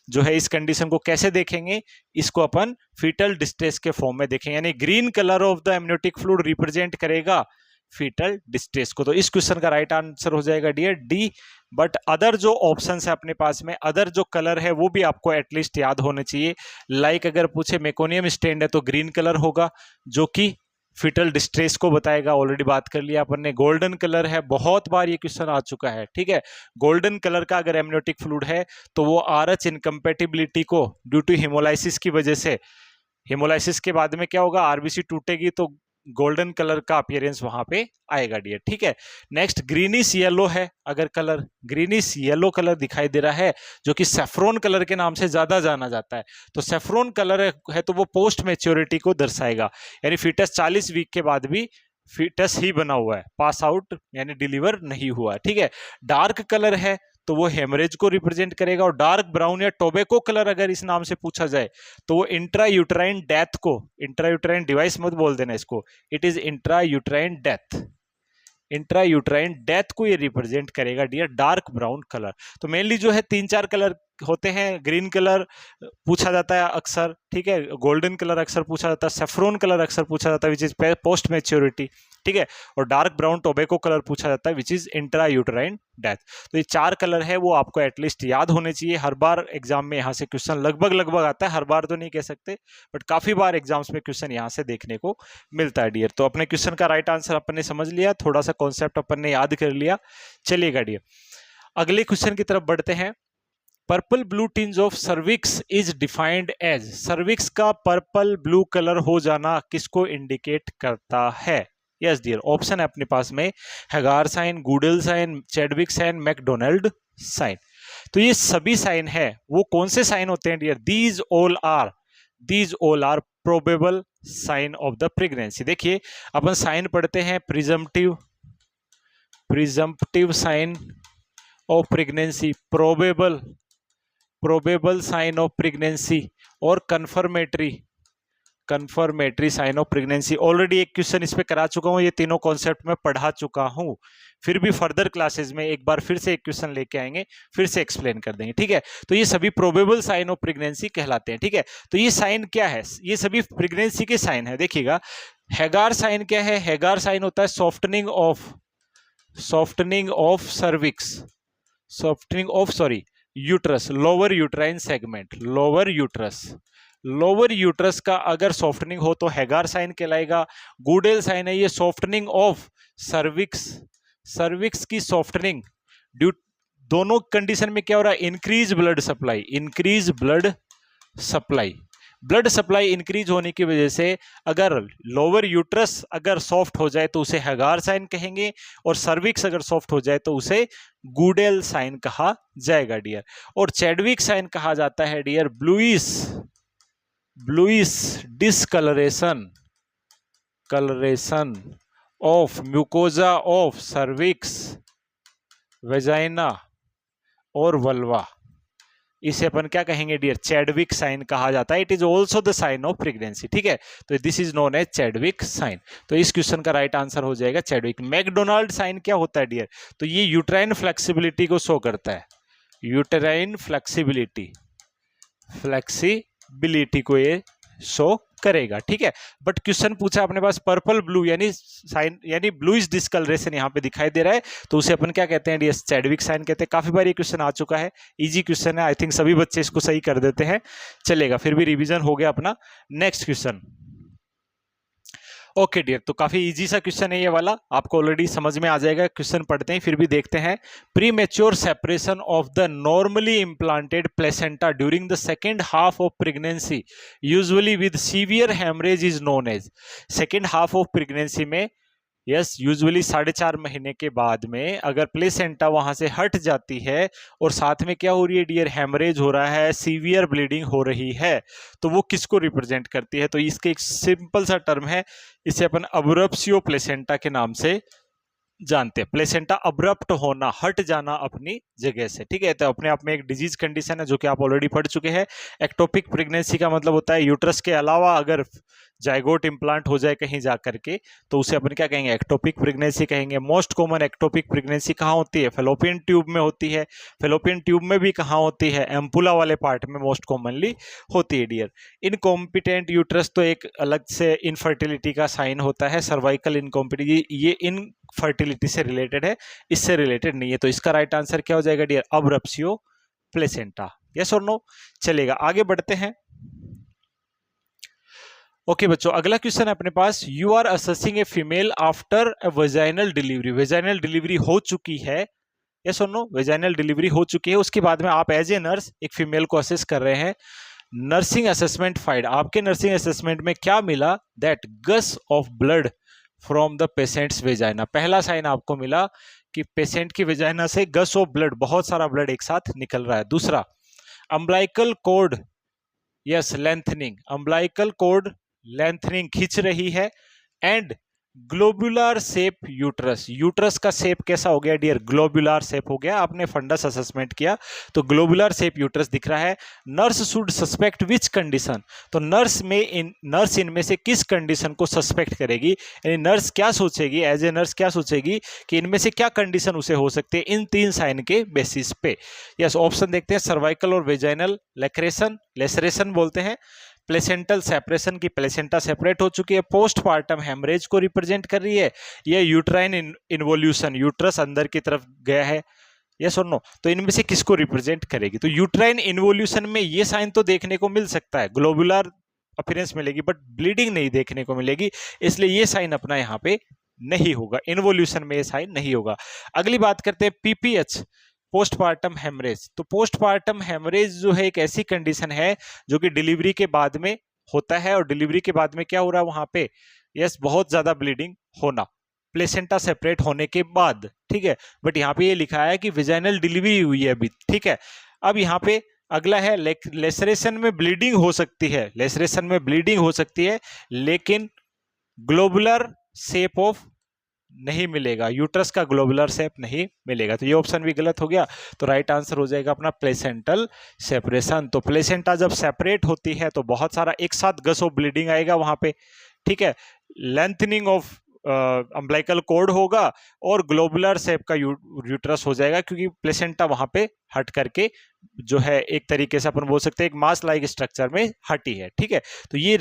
Speaker 1: जो है इस कंडीशन को कैसे देखेंगे, इसको अपन फीटल डिस्ट्रेस के फॉर्म में देखेंगे, यानी green colour of the amniotic fluid represent करेगा फीटल डिस्ट्रेस को। तो इस क्वेश्चन का राइट आंसर हो जाएगा डियर डी। बट अदर जो ऑप्शन है अपने पास में, अदर जो कलर है वो भी आपको एटलीस्ट याद होने चाहिए। लाइक अगर पूछे मेकोनियम स्टेंड है तो ग्रीन कलर होगा, जो कि फीटल डिस्ट्रेस को बताएगा, ऑलरेडी बात कर लिया अपन ने। गोल्डन कलर है, बहुत बार ये क्वेश्चन आ चुका है, ठीक है। गोल्डन कलर का अगर एमनियोटिक फ्लूइड है तो वो आरएच इनकम्पेटिबिलिटी को ड्यू टू हेमोलाइसिस की वजह से, हेमोलाइसिस के बाद में क्या होगा, आरबीसी टूटेगी तो गोल्डन कलर का अपीयरेंस वहां पे आएगा डियर। ठीक है, नेक्स्ट ग्रीनिश येलो है, अगर कलर ग्रीनिश येलो कलर दिखाई दे रहा है जो कि सेफ्रॉन कलर के नाम से ज्यादा जाना जाता है, तो सेफ्रॉन कलर है तो वो पोस्ट मैच्योरिटी को दर्शाएगा, यानी फीटस 40 वीक के बाद भी फीटस ही बना हुआ है, पास आउट यानी डिलीवर नहीं हुआ है। ठीक है, डार्क कलर है तो वो हेमरेज को रिप्रेजेंट करेगा, और डार्क ब्राउन या टोबैको कलर अगर इस नाम से पूछा जाए तो वो इंट्रा यूट्राइन डेथ को, इंट्रा यूट्राइन डिवाइस मत बोल देना इसको, it is intra uterine death, intra uterine death को ये रिप्रेजेंट करेगा डियर, डार्क ब्राउन कलर। तो मेनली जो है 3-4 कलर होते हैं, ग्रीन कलर पूछा जाता है अक्सर, ठीक है, गोल्डन कलर अक्सर पूछा जाता है, सेफ्रॉन कलर अक्सर पूछा जाता है विच इज पोस्ट मैच्योरिटी, ठीक है, और डार्क ब्राउन टोबैको कलर पूछा जाता है which is intra uterine death. तो ये 4 कलर है वो आपको एटलीस्ट याद होने चाहिए, हर बार एग्जाम में यहाँ से क्वेश्चन लगभग आता है, हर बार तो नहीं कह सकते बट काफी बार एग्जाम्स में क्वेश्चन यहाँ से देखने को मिलता है डियर। तो अपने क्वेश्चन का राइट आंसर अपन ने समझ लिया, थोड़ा सा कॉन्सेप्ट अपन ने याद कर लिया। चलिएगा डियर, अगले क्वेश्चन की तरफ बढ़ते हैं। Purple blue tinge of cervix is defined as, cervix का पर्पल ब्लू कलर हो जाना किसको इंडिकेट करता है? यस डियर, ऑप्शन है अपने पास में Hegar sign, Goodell sign, Chadwick sign, McDonald sign. तो ये सभी साइन है वो कौन से साइन होते हैं dear? These all are probable sign of the pregnancy. देखिए अपन साइन पढ़ते हैं presumptive sign of pregnancy, probable sign of pregnancy और confirmatory sign of pregnancy. Already एक क्वेश्चन इस पे करा चुका हूं, ये तीनों कॉन्सेप्ट में पढ़ा चुका हूं, फिर भी फर्दर क्लासेस में एक बार फिर से एक क्वेश्चन लेके आएंगे, फिर से एक्सप्लेन कर देंगे। ठीक है, तो ये सभी प्रोबेबल साइन ऑफ प्रेगनेंसी कहलाते हैं। ठीक है, तो ये साइन क्या है? ये सभी प्रेगनेंसी के साइन है। देखिएगा हैगार साइन क्या है? हैगार साइन होता है softening of cervix, uterus, lower uterine segment, lower uterus का अगर सॉफ्टनिंग हो तो हैगार साइन कहलाएगा। गूडेल साइन है ये सॉफ्टनिंग ऑफ सर्विक्स की सॉफ्टनिंग ड्यू, दोनों कंडीशन में क्या हो रहा है? इंक्रीज ब्लड सप्लाई इंक्रीज होने की वजह से अगर लोअर यूट्रस अगर सॉफ्ट हो जाए तो उसे हैगार साइन कहेंगे, और सर्विक्स अगर सॉफ्ट हो जाए तो उसे गूडेल साइन कहा जाएगा डियर। और चैडविक साइन कहा जाता है dear bluish discolouration of mucosa of cervix, vagina और वल्वा, इसे अपन क्या कहेंगे डियर? चैडविक साइन कहा जाता है। It is also the sign of pregnancy. ठीक है, तो this is known as Chadwick sign. तो इस क्वेश्चन का राइट आंसर हो जाएगा चैडविक। मैकडोनाल्ड साइन क्या होता है डियर? तो ये यूट्राइन फ्लेक्सिबिलिटी को शो करता है, यूट्राइन फ्लेक्सिबिलिटी को ये शो करेगा। ठीक है, बट क्वेश्चन पूछा अपने पास पर्पल ब्लू यानी साइन, यानी ब्लूइश डिस्कलरेशन यहाँ पे दिखाई दे रहा है, तो उसे अपन क्या कहते हैं डियर? चैडविक साइन कहते हैं। काफी बार ये क्वेश्चन आ चुका है, इजी क्वेश्चन है, आई थिंक सभी बच्चे इसको सही कर देते हैं। चलेगा, फिर भी रिवीजन हो गया अपना। नेक्स्ट क्वेश्चन, ओके डियर, तो काफी इजी सा क्वेश्चन है ये वाला, आपको ऑलरेडी समझ में आ जाएगा। क्वेश्चन पढ़ते हैं फिर भी देखते हैं। Premature separation of the normally implanted placenta during the second half of pregnancy usually with severe haemorrhage is known as. Second half of pregnancy में यूजुअली 4.5 महीने के बाद में अगर प्लेसेंटा वहां से हट जाती है और साथ में क्या हो रही है डियर? हेमरेज हो रहा है, सीवियर ब्लीडिंग हो रही है, तो वो किसको रिप्रेजेंट करती है? तो इसके एक सिंपल सा टर्म है, इसे अपन अब्रप्सियो प्लेसेंटा के नाम से जानते हैं। प्लेसेंटा अब्रप्ट होना, हट जाना अपनी जगह से। ठीक है, तो अपने आप में एक डिजीज कंडीशन है जो कि आप ऑलरेडी पढ़ चुके हैं। एक्टोपिक प्रेगनेंसी का मतलब होता है यूट्रस के अलावा अगर जाइगोट इम्प्लांट हो जाए कहीं जा करके तो उसे अपन क्या कहेंगे? एक्टोपिक प्रेगनेंसी कहेंगे। मोस्ट कॉमन एक्टोपिक प्रेगनेंसी कहाँ होती है? फेलोपियन ट्यूब में होती है। फेलोपियन ट्यूब में भी कहाँ होती है? एम्पुला वाले पार्ट में मोस्ट कॉमनली होती है डियर। इनकॉम्पिटेंट यूट्रस तो एक अलग से इनफर्टिलिटी का साइन होता है, सर्वाइकल इनकॉम्पिटेंसी, ये इनफर्टिलिटी से रिलेटेड है, इससे रिलेटेड नहीं है। तो इसका राइट आंसर क्या हो जाएगा डियर? अब्रप्सियो प्लेसेंटा। यस और नो? चलेगा, आगे बढ़ते हैं। ओके बच्चों, अगला क्वेश्चन है अपने पास। You are assessing a female after a vaginal delivery. Vaginal delivery हो चुकी है, यस और नो? वेजाइनल डिलीवरी हो चुकी है, उसके बाद में आप एज ए नर्स एक फीमेल को असेस कर रहे हैं। नर्सिंग असेसमेंट फाइंड, आपके नर्सिंग असेसमेंट में क्या मिला, that gush of blood from the patient's vagina. पहला साइन आपको मिला कि पेशेंट की वेजाइना से गस ऑफ ब्लड, बहुत सारा ब्लड एक साथ निकल रहा है। दूसरा, umbilical cord, yes lengthening, umbilical cord lengthening खिंच रही है। And globular shape uterus, uterus का शेप कैसा हो गया डियर, ग्लोबुलर शेप हो गया। आपने फंडस असेसमेंट किया तो ग्लोबुलर शेप यूट्रस दिख रहा है। Nurse should suspect which condition, तो नर्स इनमें से किस कंडीशन को सस्पेक्ट करेगी, यानी नर्स क्या सोचेगी, एज ए नर्स क्या सोचेगी कि इनमें से क्या कंडीशन उसे हो सकती है इन 3 साइन के बेसिस पे। यस, ऑप्शन देखते हैं, सर्वाइकल और वेजाइनल लेक्रेशन, लेसरेशन बोलते हैं। प्लेसेंटल सेपरेशन की प्लेसेंटा सेपरेट हो चुकी है। पोस्टपार्टम हेमरेज को रिप्रेजेंट कर रही है। यह यूट्राइन इन्वोल्यूशन, यूट्रस अंदर की तरफ गया है। यस और नो, तो इनमें से किसको रिप्रेजेंट करेगी, तो यूट्राइन इन्वोल्यूशन में ये साइन तो देखने को मिल सकता है, ग्लोबुलर अपीयरेंस मिलेगी, बट ब्लीडिंग नहीं देखने को मिलेगी, इसलिए ये साइन अपना यहाँ पे नहीं होगा, इन्वोल्यूशन में ये साइन नहीं होगा। अगली बात करते हैं पीपीएच, पोस्टपार्टम हेमरेज। तो पोस्टपार्टम हेमरेज जो है एक ऐसी कंडीशन है जो कि डिलीवरी के बाद में होता है, और डिलीवरी के बाद में क्या हो रहा है वहां पे, यस बहुत ज्यादा ब्लीडिंग होना, प्लेसेंटा सेपरेट होने के बाद, ठीक है। बट यहाँ पे ये लिखा है कि विजाइनल डिलीवरी हुई है अभी, ठीक है। अब यहाँ पे अगला है लेसरेशन में ब्लीडिंग हो सकती है, लेसरेशन में ब्लीडिंग हो सकती है, लेकिन ग्लोबुलर शेप ऑफ नहीं मिलेगा, यूट्रस का ग्लोबुलर शेप नहीं मिलेगा, तो ये ऑप्शन भी गलत हो गया। तो राइट आंसर हो जाएगा अपना प्लेसेंटल सेपरेशन। तो प्लेसेंटा जब सेपरेट होती है तो बहुत सारा एक साथ गस ऑफ ब्लीडिंग आएगा वहां पे, ठीक है, लेंथनिंग ऑफ अम्बलाइकल कॉर्ड होगा और ग्लोबुलर शेप का यूट्रस हो जाएगा, क्योंकि प्लेसेंटा वहां पे हट करके जो है एक तरीके से अपन बोल सकते हैं एक मास लाइक स्ट्रक्चर में हटी है, ठीक है। तो ये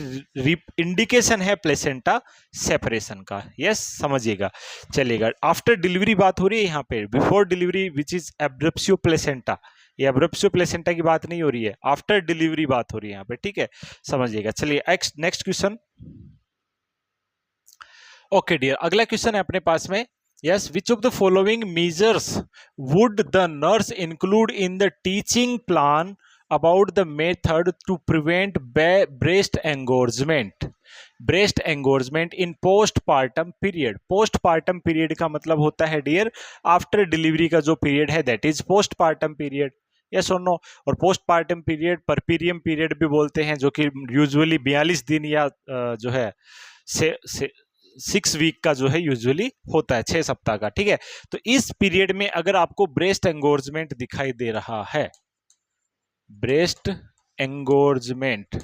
Speaker 1: इंडिकेशन है प्लेसेंटा सेपरेशन का, यस समझिएगा, चलेगा। आफ्टर डिलीवरी बात हो रही है यहाँ पे, before delivery which is abruptio placenta, ये एब्रप्सियो प्लेसेंटा की बात नहीं हो रही है, आफ्टर डिलीवरी बात हो रही है यहाँ पे, ठीक है, समझिएगा। चलिए नेक्स्ट क्वेश्चन। ओके डियर, अगला क्वेश्चन है अपने पास में, yes, which of the following measures would the nurse include in the teaching plan about the method to prevent breast engorgement, breast engorgement in postpartum period. Postpartum period का मतलब होता है year after delivery का जो period है that is postpartum period, yes और no. और postpartum period puerperium period भी बोलते हैं, जो कि यूजुअली 42 दिन या जो है से 6 वीक का जो है यूजुअली होता है, 6 सप्ताह का, ठीक है। तो इस पीरियड में अगर आपको ब्रेस्ट एंगोर्जमेंट दिखाई दे रहा है, ब्रेस्ट एंगोर्जमेंट,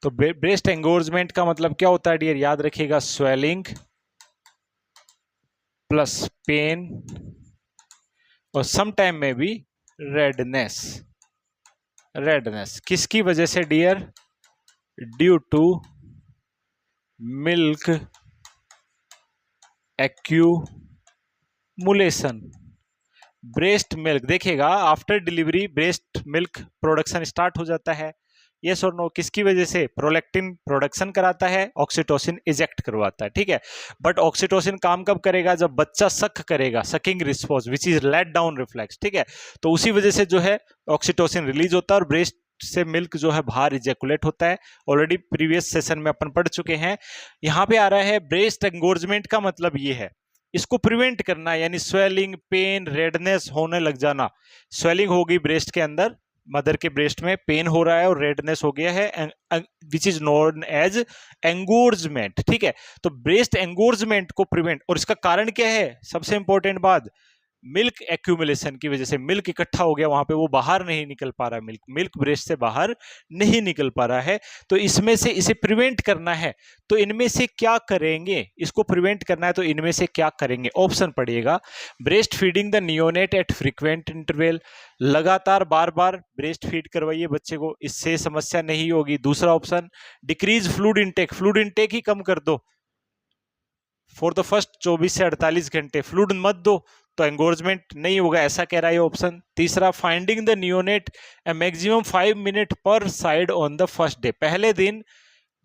Speaker 1: तो ब्रेस्ट एंगोर्जमेंट का मतलब क्या होता है डियर, याद रखिएगा, स्वेलिंग प्लस पेन और सम टाइम में भी रेडनेस, रेडनेस किसकी वजह से dear, due to milk accumulation. Breast milk देखिएगा, after delivery breast milk production start हो जाता है, यस और नो, किसकी वजह से, प्रोलैक्टिन प्रोडक्शन कराता है, ऑक्सीटोसिन इजेक्ट करवाता है, ठीक है। बट ऑक्सीटोसिन काम कब करेगा, जब बच्चा सक करेगा, sucking response which is let down reflex, ठीक है। तो उसी वजह से जो है ऑक्सीटोसिन रिलीज होता है और ब्रेस्ट से मिल्क जो है बाहर इजेकुलेट होता है। ऑलरेडी प्रीवियस सेशन में अपन पढ़ चुके हैं। यहाँ पे आ रहा है ब्रेस्ट एंगोर्जमेंट का मतलब ये है, इसको प्रिवेंट करना, यानी स्वेलिंग, पेन, रेडनेस होने लग जाना। स्वेलिंग होगी ब्रेस्ट के अंदर, मदर के ब्रेस्ट में पेन हो रहा है और रेडनेस हो गया है, which is known as engorgement, ठीक है। तो ब्रेस्ट एंगोर्जमेंट को प्रिवेंट, और इसका कारण क्या है, सबसे इंपॉर्टेंट बात, मिल्क एक्यूमुलेशन की वजह से मिल्क इकट्ठा हो गया वहां पे, वो बाहर नहीं निकल पा रहा, मिल्क ब्रेस्ट से बाहर नहीं निकल पा रहा है। तो इसमें से इसे प्रिवेंट करना है, तो इनमें से क्या करेंगे, इसको प्रिवेंट करना है तो इनमें से क्या करेंगे, ऑप्शन पढ़िएगा। Breast feeding the neonate at frequent interval, लगातार बार बार ब्रेस्ट फीड करवाइए बच्चे को, इससे समस्या नहीं होगी। दूसरा option, decrease fluid intake, fluid intake ही कम कर दो फॉर द फर्स्ट 24 से 48 घंटे, फ्लूइड मत दो तो एंगोर्जमेंट नहीं होगा, ऐसा कह रहा है ऑप्शन। तीसरा, finding the neonate a maximum 5 minute per side on the first day, पहले दिन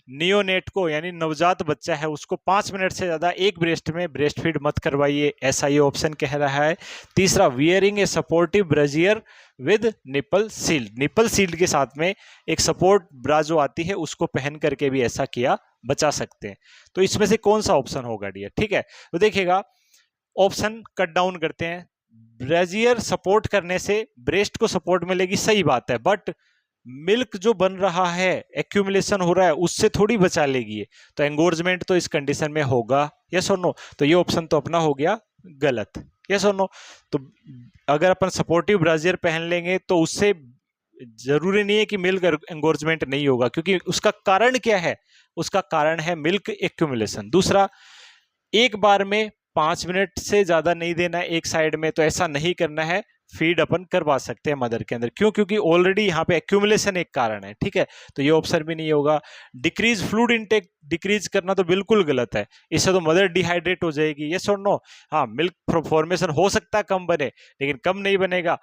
Speaker 1: नियोनेट को यानी नवजात बच्चा है उसको 5 मिनट से ज्यादा एक ब्रेस्ट में ब्रेस्ट फीड मत करवाइए, ऐसा ये ऑप्शन कह रहा है। तीसरा, wearing a supportive brassiere with nipple shield, nipple shield के साथ में एक सपोर्ट ब्रा जो आती है उसको पहन करके भी ऐसा किया बचा सकते हैं। तो इसमें से कौन सा ऑप्शन होगा डियर? ठीक है, तो देखिएगा ऑप्शन कट डाउन करते हैं। ब्रेजियर सपोर्ट करने से ब्रेस्ट को सपोर्ट मिलेगी, सही बात है, बट मिल्क जो बन रहा है, एक्यूमुलेशन हो रहा है, उससे थोड़ी बचा लेगी ये। तो एंगोर्जमेंट तो इस कंडीशन में होगा, यस और नो? तो ये ऑप्शन तो अपना हो गया गलत, यस और नो? तो अगर अपन सपोर्टिव ब्राजियर पहन लेंगे तो उससे जरूरी नहीं है कि मिल्क एंगोर्जमेंट नहीं होगा, क्योंकि उसका कारण क्या है? उसका कारण है मिल्क एक्यूमुलेशन। दूसरा, एक बार में 5 मिनट से ज्यादा नहीं देना है एक साइड में, तो ऐसा नहीं करना है। फीड अपन करवा सकते हैं मदर के अंदर, क्यों? क्योंकि ऑलरेडी यहाँ पे एक्यूमुलेशन एक कारण है, ठीक है? तो ये ऑप्शन भी नहीं होगा। डिक्रीज फ्लूइड इनटेक, डिक्रीज करना तो बिल्कुल गलत है, इससे तो मदर डिहाइड्रेट हो जाएगी, यस और नो? हाँ, मिल्क फॉर्मेशन हो सकता है कम बने, लेकिन कम नहीं बनेगा,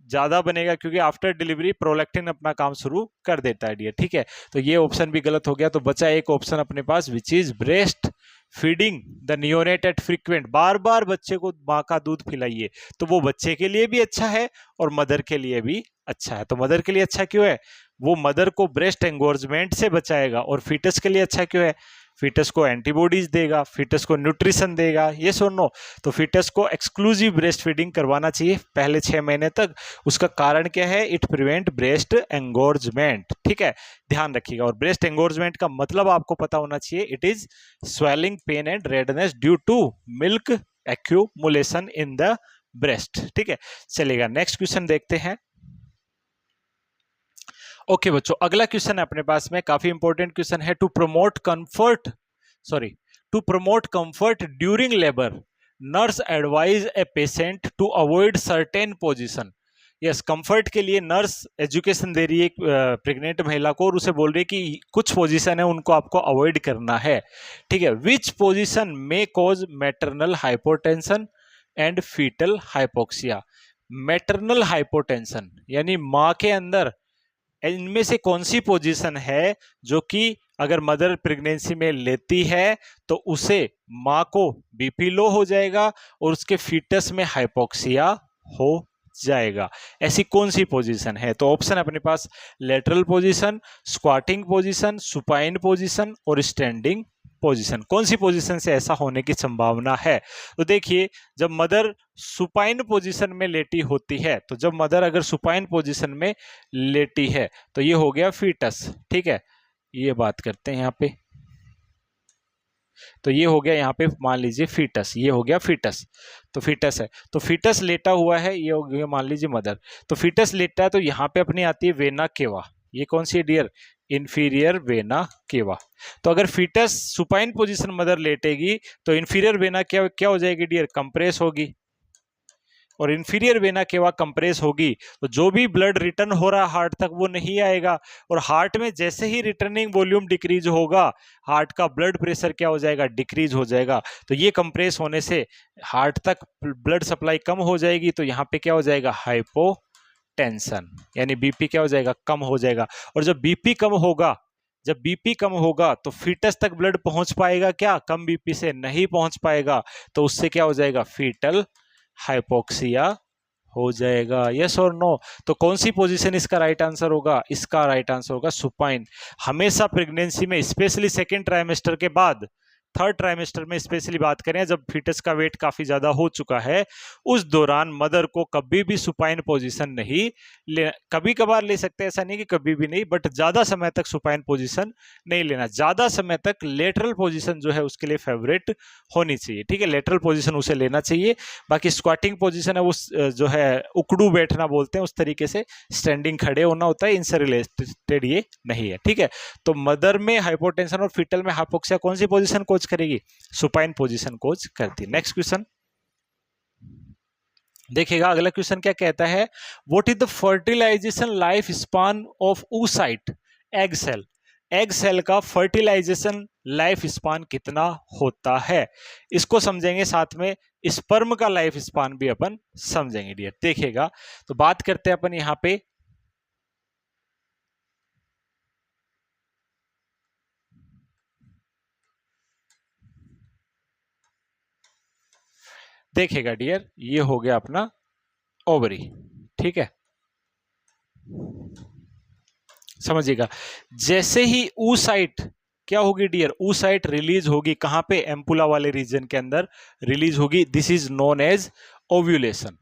Speaker 1: ज्यादा बनेगा, क्योंकि आफ्टर डिलीवरी प्रोलैक्टिन अपना काम शुरू कर देता है डियर, ठीक है? तो ये ऑप्शन भी गलत हो गया। तो बचा एक ऑप्शन अपने पास, which is breast feeding the neonate at frequent, बार बार बच्चे को माँ का दूध पिलाइए, तो वो बच्चे के लिए भी अच्छा है और मदर के लिए भी अच्छा है। तो मदर के लिए अच्छा क्यों है? वो मदर को ब्रेस्ट एंगोर्जमेंट से बचाएगा। और फीटस के लिए अच्छा क्यों है? फीटस को एंटीबॉडीज देगा, फीटस को न्यूट्रिशन देगा, ये सो नो? तो फीटस को एक्सक्लूसिव ब्रेस्ट फीडिंग करवाना चाहिए पहले 6 महीने तक। उसका कारण क्या है? इट प्रिवेंट ब्रेस्ट एंगोर्जमेंट, ठीक है? ध्यान रखिएगा। और ब्रेस्ट एंगोर्जमेंट का मतलब आपको पता होना चाहिए, it is swelling, pain and redness due to milk accumulation in the breast, ठीक है? चलेगा, नेक्स्ट क्वेश्चन देखते हैं। ओके बच्चों, अगला क्वेश्चन है अपने पास में, काफी इंपॉर्टेंट क्वेश्चन है। To promote comfort during labour, nurse advise a patient to avoid certain position. Yes, comfort के लिए नर्स एजुकेशन दे रही है प्रेग्नेंट महिला को, और उसे बोल रही है कि कुछ पोजीशन है उनको आपको अवॉइड करना है, ठीक है? Which position may cause maternal hypotension and fetal hypoxia. Maternal hypotension यानी माँ के अंदर, इनमें से कौन सी पोजीशन है जो कि अगर मदर प्रेगनेंसी में लेती है तो उसे माँ को बीपी लो हो जाएगा और उसके फीटस में हाइपोक्सिया हो जाएगा? ऐसी कौन सी पोजीशन है? तो ऑप्शन अपने पास lateral position, squatting position, supine position और स्टैंडिंग पोजीशन। कौन सी पोजीशन से ऐसा होने की संभावना है? तो देखिए, जब मदर सुपाइन पोजीशन में लेटी होती है, तो जब मदर अगर सुपाइन पोजीशन में लेटी है तो ये हो गया फीटस, ठीक है? ये बात करते हैं यहाँ पे, तो ये हो गया यहाँ पे, मान लीजिए फीटस, ये हो गया फीटस। तो फीटस है, तो फीटस लेटा हुआ है, ये हो गया मान लीजिए मदर। तो फीटस लेटा है तो यहाँ पे अपनी आती है वेना केवा। ये कौन सी है डियर? Inferior vena cava. तो अगर फीटस सुपाइन पोजीशन मदर लेटेगी तो इंफीरियर वेना क्या हो जाएगी डियर? कंप्रेस होगी। और इंफीरियर वेना केवा कंप्रेस होगी तो जो भी ब्लड रिटर्न हो रहा है हार्ट तक वो नहीं आएगा, और हार्ट में जैसे ही रिटर्निंग वॉल्यूम डिक्रीज होगा, हार्ट का ब्लड प्रेशर क्या हो जाएगा? डिक्रीज हो जाएगा। तो ये कंप्रेस होने से हार्ट तक ब्लड सप्लाई कम हो जाएगी, तो यहाँ पे क्या हो जाएगा? हाइपोटेंशन, यानी बीपी क्या हो जाएगा? कम हो जाएगा। और जब बीपी कम होगा तो फीटस तक ब्लड पहुंच पाएगा क्या? कम बीपी से नहीं पहुंच पाएगा, तो उससे क्या हो जाएगा? फीटल हाइपोक्सिया हो जाएगा, यस और नो? तो कौन सी पोजीशन इसका राइट आंसर होगा? इसका राइट आंसर होगा सुपाइन। हमेशा प्रेगनेंसी में, स्पेशली सेकेंड ट्राइमेस्टर के बाद, थर्ड ट्राइमेस्टर में स्पेशली बात करें, जब फीटस का वेट काफी ज्यादा हो चुका है, उस दौरान मदर को कभी भी सुपाइन पोजीशन नहीं ले, कभी कभार ले सकते हैं, ऐसा नहीं कि कभी भी नहीं, बट ज्यादा समय तक सुपाइन पोजीशन नहीं लेना। ज्यादा समय तक लेटरल पोजीशन जो है उसके लिए फेवरेट होनी चाहिए, ठीक है? लेटरल पोजीशन उसे लेना चाहिए। बाकी स्क्वाटिंग पोजीशन है उस जो है उकड़ू बैठना बोलते हैं, उस तरीके से स्टैंडिंग खड़े होना होता है, इनसे रिलेटेड ये नहीं है, ठीक है? तो मदर में हाइपोटेंशन और फीटल में हाइपोक्सिया कौन सी पोजीशन कोच करेगी? सुपाइन पोजीशन कोच करती है। नेक्स्ट क्वेश्चन देखिएगा, अगला क्वेश्चन क्या कहता है? What is the fertilisation life span of oocyte egg cell? Egg cell का फर्टिलाइजेशन लाइफ स्पान कितना होता है? इसको समझेंगे, साथ में स्पर्म का लाइफ स्पान भी अपन समझेंगे डियर। देखिएगा, तो बात करते हैं अपन यहां पे देखिएगा डियर, ये हो गया अपना ओवरी, ठीक है, समझिएगा। जैसे ही oocyte क्या होगी डियर, oocyte रिलीज होगी कहां पे, एम्पुला वाले रीजन के अंदर रिलीज होगी। This is known as ovulation.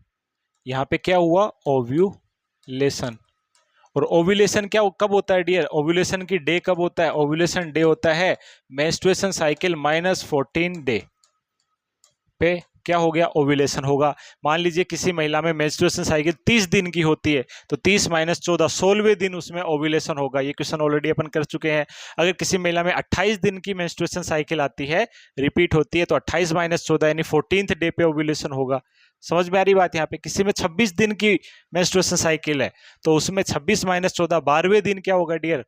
Speaker 1: यहां पे क्या हुआ, ओव्यूलेशन। और ओव्यूलेशन क्या कब होता है डियर, ओव्यूलेशन की डे कब होता है, ओव्यूलेशन डे होता है मेंस्ट्रुएशन साइकिल -14 डे पे क्या हो गया, ओव्यूलेशन होगा। मान लीजिए किसी महिला में मेंस्ट्रुएशन साइकिल 30 दिन की होती है, तो 30 - 14 16वें दिन उसमें ओव्यूलेशन होगा। ये क्वेश्चन ऑलरेडी अपन कर चुके हैं। अगर किसी महिला में 28 दिन की मेंस्ट्रुएशन साइकिल आती है, रिपीट होती है, तो 28 - 14 यानी 14th डे पे ओव्यूलेशन होगा। समझ में आ रही बात। यहाँ पे किसी में 26 दिन की मेंस्ट्रुएशन साइकिल है, तो उसमें 26 - 14 12वें दिन क्या होगा डियर,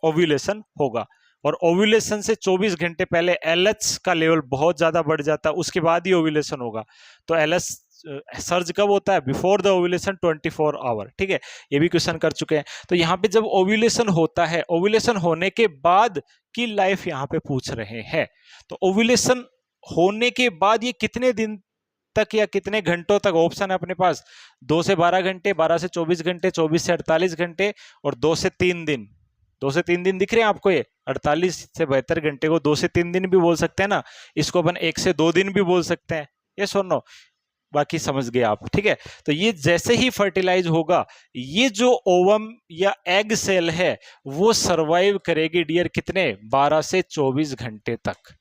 Speaker 1: ओव्यूलेशन होगा। और ओव्यूलेशन से 24 घंटे पहले एलएच का लेवल बहुत ज्यादा बढ़ जाता है, उसके बाद ही ओव्यूलेशन होगा। तो एलएच सर्ज कब होता है, बिफोर द ओव्यूलेशन 24 आवर, ठीक है। ये भी क्वेश्चन कर चुके हैं। तो यहाँ पे जब ओव्यूलेशन होता है, ओव्यूलेशन होने के बाद की लाइफ यहाँ पे पूछ रहे हैं। तो ओव्यूलेशन होने के बाद ये कितने दिन तक या कितने घंटों तक, ऑप्शन है अपने पास 2 से 12 घंटे, 12 से 24 घंटे, 24 से 48 घंटे और 2 से 3 दिन। 2 से 3 दिन दिख रहे हैं आपको, ये 48 से 72 घंटे को 2 से 3 दिन भी बोल सकते हैं ना, इसको अपन 1 से 2 दिन भी बोल सकते हैं, ये सुनो, बाकी समझ गए आप, ठीक है। तो ये जैसे ही फर्टिलाइज होगा, ये जो ओवम या एग सेल है वो सरवाइव करेगी डियर कितने, 12 से 24 घंटे तक।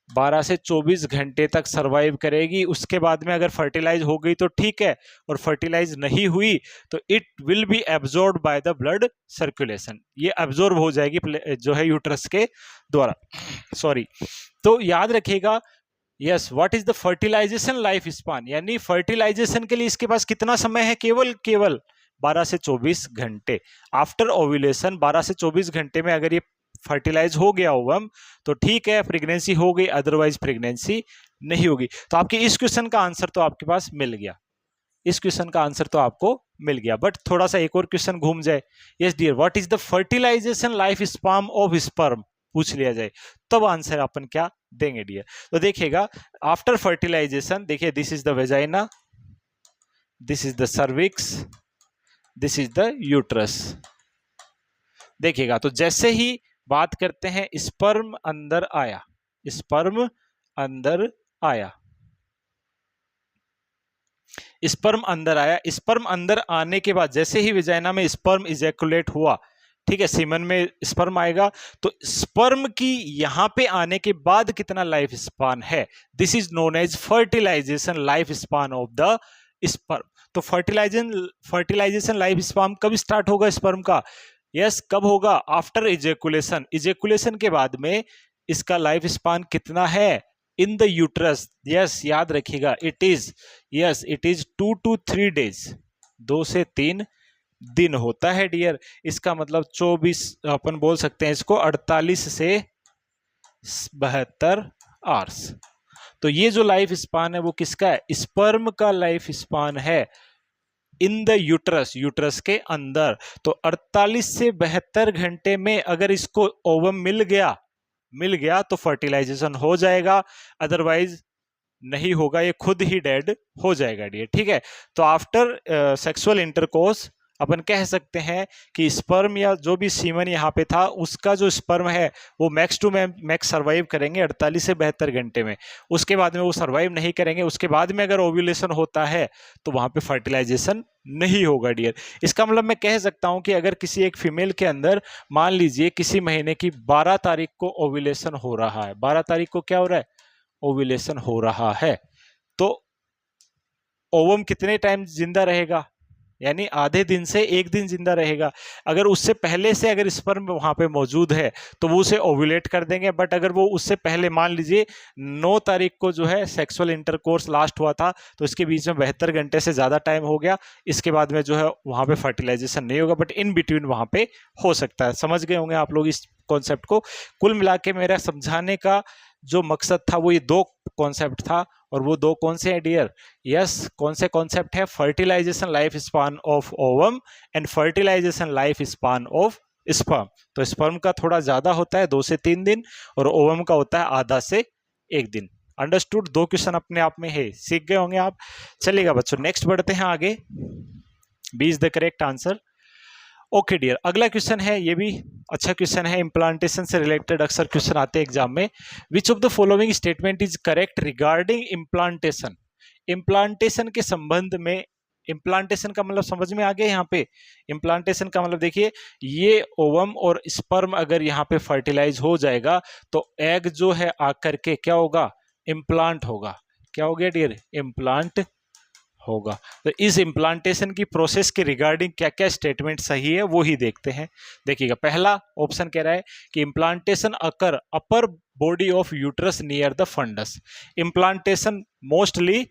Speaker 1: 12 से 24 घंटे तक सरवाइव करेगी। उसके बाद में अगर फर्टिलाइज हो गई तो ठीक है, और फर्टिलाइज नहीं हुई तो it will be absorb by the blood circulation, ये एब्जॉर्ब हो जाएगी जो है यूट्रस के द्वारा, सॉरी। तो याद रखिएगा, yes, what is the fertilisation life span, यानी फर्टिलाइजेशन के लिए इसके पास कितना समय है, केवल 12 से 24 घंटे। आफ्टर ओव्यूलेशन 12 से 24 घंटे में अगर ये फर्टिलाइज हो गया ओवम तो ठीक है, प्रेगनेंसी हो गई, अदरवाइज प्रेगनेंसी नहीं होगी। तो आपके इस क्वेश्चन का आंसर तो आपके पास मिल गया, इस क्वेश्चन का आंसर तो आपको मिल गया। बट थोड़ा सा एक और क्वेश्चन घूम जाए, yes dear, what is the fertilisation life span of sperm, पूछ लिया जाए, तब आंसर अपन क्या देंगे डियर। तो देखिएगा, आफ्टर फर्टिलाइजेशन, देखिए this is the vagina, this is the cervix, this is the uterus. देखिएगा, तो जैसे ही बात करते हैं स्पर्म अंदर आया, स्पर्म अंदर आया, स्पर्म अंदर आया, स्पर्म अंदर आने के बाद जैसे ही विजाइना में स्पर्म इजैकुलेट हुआ, ठीक है, सीमन में स्पर्म आएगा, तो स्पर्म की यहां पे आने के बाद कितना लाइफ स्पान है, this is known as fertilisation life span of the sperm. तो फर्टिलाइजेशन लाइफ स्पान कब स्टार्ट होगा स्पर्म का, यस, कब होगा, आफ्टर इजेकुलेशन, इजेकुलेशन के बाद में इसका लाइफ स्पान कितना है, इन द यूट्रस, यस, याद रखिएगा, it is, yes, it is 2 to 3 days, 2 से 3 दिन होता है डियर। इसका मतलब 24, अपन बोल सकते हैं इसको 48 से 72 आवर्स। तो ये जो लाइफ स्पान है वो किसका है, स्पर्म का लाइफ स्पान है इन द यूट्रस, यूट्रस के अंदर। तो 48 से 72 घंटे में अगर इसको ओवम मिल गया तो फर्टिलाइजेशन हो जाएगा, अदरवाइज नहीं होगा, ये खुद ही डेड हो जाएगा डियर, ठीक है। तो आफ्टर सेक्सुअल इंटरकोर्स अपन कह सकते हैं कि स्पर्म या जो भी सीमन यहाँ पे था उसका जो स्पर्म है वो मैक्स टू मैक्स सर्वाइव करेंगे 48 से 72 घंटे में, उसके बाद में वो सर्वाइव नहीं करेंगे। उसके बाद में अगर ओव्यूलेशन होता है तो वहां पे फर्टिलाइजेशन नहीं होगा डियर। इसका मतलब मैं कह सकता हूं कि अगर किसी एक फीमेल के अंदर मान लीजिए किसी महीने की 12 तारीख को ओव्यूलेशन हो रहा है, 12 तारीख को क्या हो रहा है, ओव्यूलेशन हो रहा है, तो ओवम कितने टाइम जिंदा रहेगा, यानी आधे दिन से 1 दिन जिंदा रहेगा। अगर उससे पहले से अगर स्पर्म वहां पे मौजूद है तो वो उसे ओव्यूलेट कर देंगे, बट अगर वो उससे पहले मान लीजिए 9 तारीख को जो है सेक्सुअल इंटरकोर्स लास्ट हुआ था, तो इसके बीच में 72 घंटे से ज्यादा टाइम हो गया, इसके बाद में जो है वहां पे फर्टिलाइजेशन नहीं होगा, बट इन बिटवीन वहां पे हो सकता है। समझ गए होंगे आप लोग इस कॉन्सेप्ट को। कुल मिला के मेरा समझाने का जो मकसद था वो ये 2 कॉन्सेप्ट था, और वो 2 कौन से हैं डियर, यस, कौन से कॉन्सेप्ट है, fertilisation life span of ovum and fertilisation life span of sperm. तो स्पर्म का थोड़ा ज्यादा होता है 2 से 3 दिन, और ओवम का होता है आधा से 1 दिन। अंडरस्टूड? 2 क्वेश्चन अपने आप में है, सीख गए होंगे आप। चलिएगा बच्चों, नेक्स्ट बढ़ते हैं आगे। B is the correct answer. Okay dear, अगला क्वेश्चन है, ये भी अच्छा क्वेश्चन है, इम्प्लांटेशन से रिलेटेड अक्सर क्वेश्चन आते हैं एग्जाम में। विच of the following statement is correct regarding implantation? Implantation के संबंध में, इम्प्लांटेशन का मतलब समझ में आ गया यहाँ पे? इम्प्लांटेशन का मतलब देखिए, ये ओवम और स्पर्म अगर यहाँ पे फर्टिलाइज हो जाएगा तो एग जो है आकर के क्या होगा? इम्प्लांट होगा। क्या हो गया डियर? इम्प्लांट होगा। तो इस इम्प्लांटेशन की प्रोसेस के रिगार्डिंग क्या क्या स्टेटमेंट सही है वो ही देखते हैं। देखिएगा, पहला ऑप्शन कह रहा है कि implantation occur upper body of uterus near the fundus. Implantation mostly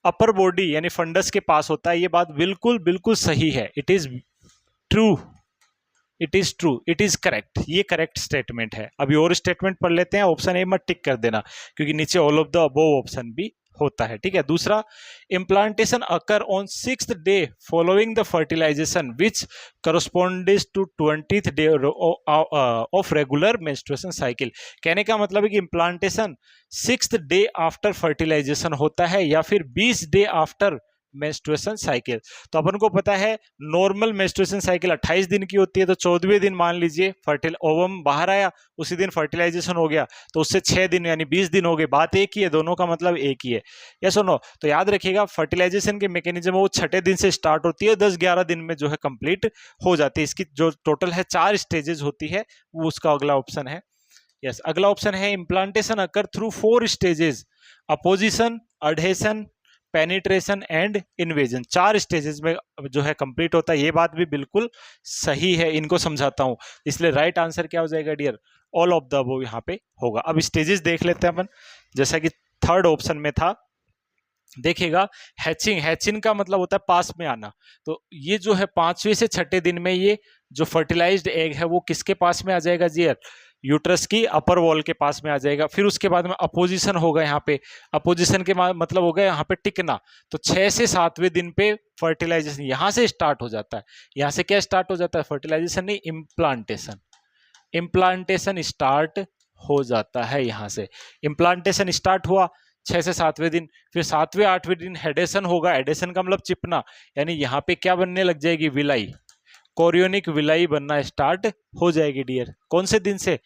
Speaker 1: upper body यानी फंडस के पास होता है। ये बात बिल्कुल बिल्कुल सही है। It is true, it is true, it is correct. ये करेक्ट स्टेटमेंट है। अभी और स्टेटमेंट पढ़ लेते हैं, ऑप्शन ए मत टिक कर देना क्योंकि नीचे all of the above option भी होता है। ठीक है। दूसरा, implantation occur on 6th day following the fertilization which corresponds to 20th day of regular menstruation cycle. कहने का मतलब है कि implantation 6th day after fertilisation होता है या फिर 20 डे आफ्टर मेंस्ट्रुएशन साइकिल। तो अपन को पता है नॉर्मल मेंस्ट्रुएशन साइकिल 28 दिन की होती है, तो 14वें दिन मान लीजिए ओवम बाहर आया, उसी दिन फर्टिलाइजेशन हो गया, तो उससे 6 दिन यानी 20 दिन हो गए। बात एक ही है, दोनों का मतलब एक ही है। यस और नो? तो याद रखिएगा, फर्टिलाइजेशन के मैकेनिज्म वो 6ठे दिन से स्टार्ट होती है, 10-11 दिन में जो है कंप्लीट हो जाती है। इसकी जो टोटल है 4 स्टेजेस होती है, वो उसका अगला ऑप्शन है। यस, अगला ऑप्शन है implantation occur through 4 stages, apposition, adhesion, penetration and invasion. 4 stages में जो है कंप्लीट होता है। ये बात भी बिल्कुल सही है, इनको समझाता हूं। इसलिए राइट आंसर क्या हो जाएगा dear? All of the above यहाँ पे होगा। अब स्टेजेस देख लेते हैं अपन, जैसा कि थर्ड ऑप्शन में था। देखिएगा, हैचिंग, हैचिंग का मतलब होता है पास में आना। तो ये जो है 5वें से 6ठे दिन में ये जो फर्टिलाइज्ड एग है वो किसके पास में आ जाएगा जी? यूट्रस की अपर वॉल के पास में आ जाएगा। फिर उसके बाद में अपोजिशन होगा। यहाँ पे अपोजिशन के मतलब होगा यहाँ पे टिकना। तो 6 से 7वें दिन पे फर्टिलाइजेशन यहाँ से स्टार्ट हो जाता है। यहाँ से क्या स्टार्ट हो जाता है? फर्टिलाइजेशन नहीं, इम्प्लांटेशन। इम्प्लांटेशन स्टार्ट हो जाता है। यहाँ से इम्प्लांटेशन स्टार्ट हुआ 6 से 7वें दिन, फिर 7वें 8वें दिन हेडेशन होगा। हेडेशन का मतलब चिपना, यानी यहाँ पे क्या बनने लग जाएगी? विलाई, कोरियोनिक विलाई बनना स्टार्ट हो जाएगी डियर। कौन से दिन से?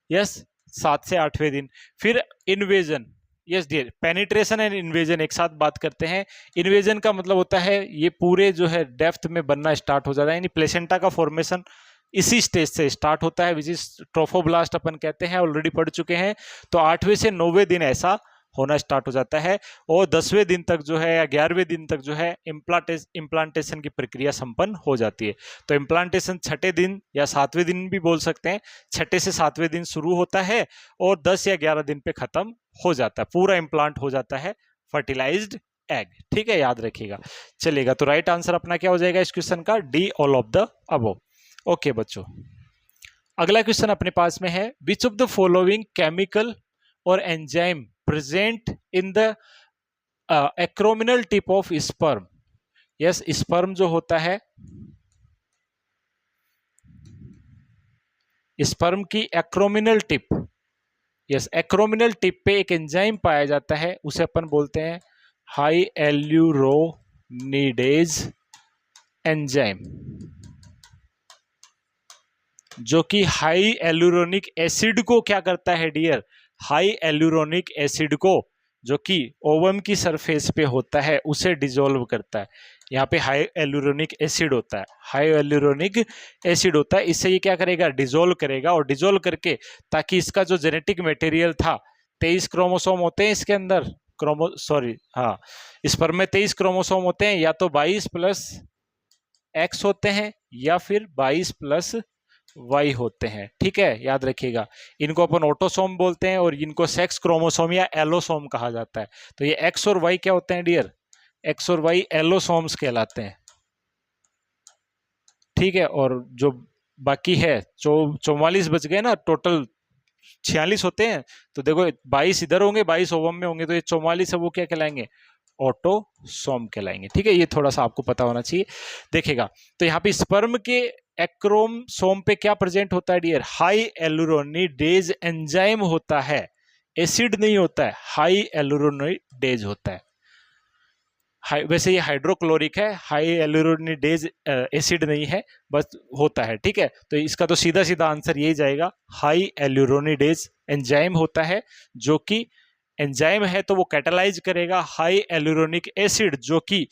Speaker 1: यस, 7 से 8वें दिन। फिर invasion, yes dear, penetration and invasion एक साथ बात करते हैं। इन्वेजन का मतलब होता है ये पूरे जो है डेप्थ में बनना स्टार्ट हो जाता है, यानी प्लेसेंटा का फॉर्मेशन इसी स्टेज से स्टार्ट होता है, विच इज ट्रोफोब्लास्ट अपन कहते हैं, ऑलरेडी पढ़ चुके हैं। तो 8वें से 9वें दिन ऐसा होना स्टार्ट हो जाता है और 10वें दिन तक जो है या 11वें दिन तक जो है इम्प्लांटेशन की प्रक्रिया संपन्न हो जाती है। तो इम्प्लांटेशन 6ठे दिन या 7वें दिन भी बोल सकते हैं। 6ठे से 7वें दिन शुरू होता है और 10 या 11 दिन पे खत्म हो जाता है। पूरा इम्प्लांट हो जाता है फर्टिलाइज्ड एग। ठीक है, याद रखिएगा। चलेगा, तो राइट आंसर अपना क्या हो जाएगा इस क्वेश्चन का? D, all of the above. Okay बच्चों, अगला क्वेश्चन अपने पास में है, which of the following chemical और enzyme present in the acrosomal tip of sperm. Yes, sperm जो होता है, स्पर्म की acrosomal tip, yes, acrosomal tip पे एक एंजाइम पाया जाता है, उसे अपन बोलते हैं हाई एल्यूरोनिडेज एंजाइम, जो कि हाई एल्यूरोनिक एसिड को क्या करता है डियर? हाई एल्यूरोनिक एसिड को, जो कि ओवम की सरफेस पे होता है, उसे डिसॉल्व करता है। यहाँ पे हाई एल्यूरोनिक एसिड होता है, हाई एल्यूरोनिक एसिड होता है। इससे ये क्या करेगा? डिसॉल्व करेगा, और डिसॉल्व करके ताकि इसका जो जेनेटिक मटेरियल था, 23 क्रोमोसोम होते हैं इसके अंदर, स्पर्म में 23 क्रोमोसोम होते हैं, या तो 22 प्लस एक्स होते हैं या फिर 22 प्लस वाई होते हैं। ठीक है, याद रखिएगा। इनको अपन ऑटोसोम बोलते हैं और इनको सेक्स क्रोमोसोम या एलोसोम कहा जाता है। तो ये एक्स और वाई क्या होते हैं डियर? एक्स और वाई एलोसोम्स कहलाते हैं। ठीक है, और जो बाकी है 44 बच गए ना, टोटल 46 होते हैं। तो देखो 22 इधर होंगे, 22 ओवम में होंगे, तो ये 44 है वो क्या कहलाएंगे? ऑटोसोम कहलाएंगे। ठीक है, ये थोड़ा सा आपको पता होना चाहिए। देखेगा, तो यहाँ पे स्पर्म के एक्रोमोसोम पे क्या प्रेजेंट होता है डियर? हाई एल्यूरोनिडेज एंजाइम होता है। एसिड नहीं होता है, हाई एलुरोनिडेज होता है। वैसे ये हाइड्रोक्लोरिक है, हाई एलुरोनिडेज एसिड नहीं है, बस होता है, ठीक है। तो इसका तो सीधा सीधा आंसर यही जाएगा, हाई एलुरोनिडेज एंजाइम होता है, जो कि एंजाइम है तो वो कैटालाइज करेगा हाई एलुरोनिक एसिड, जो कि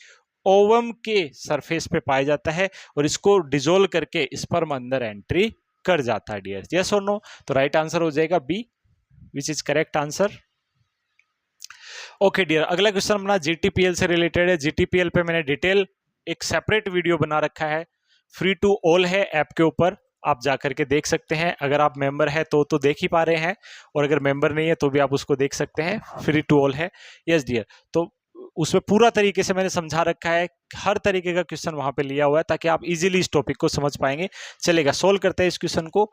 Speaker 1: ओवम के सरफेस पे पाया जाता है, और इसको डिजोल्व करके स्पर्म अंदर एंट्री कर जाता है डियर। यस और नो? तो राइट आंसर हो जाएगा B, which is correct answer. Okay dear, अगला क्वेश्चन अपना जीटीपीएल से रिलेटेड है। जीटीपीएल पे मैंने डिटेल एक सेपरेट वीडियो बना रखा है, फ्री टू ऑल है ऐप के ऊपर, आप जाकर के देख सकते हैं। अगर आप मेंबर है तो देख ही पा रहे हैं, और अगर मेंबर नहीं है तो भी आप उसको देख सकते हैं, फ्री टू ऑल है। यस डियर, तो उसमें पूरा तरीके से मैंने समझा रखा है, हर तरीके का क्वेश्चन वहां पे लिया हुआ है, ताकि आप इजीली इस टॉपिक को समझ पाएंगे। चलेगा, सोल्व करते हैं इस क्वेश्चन को।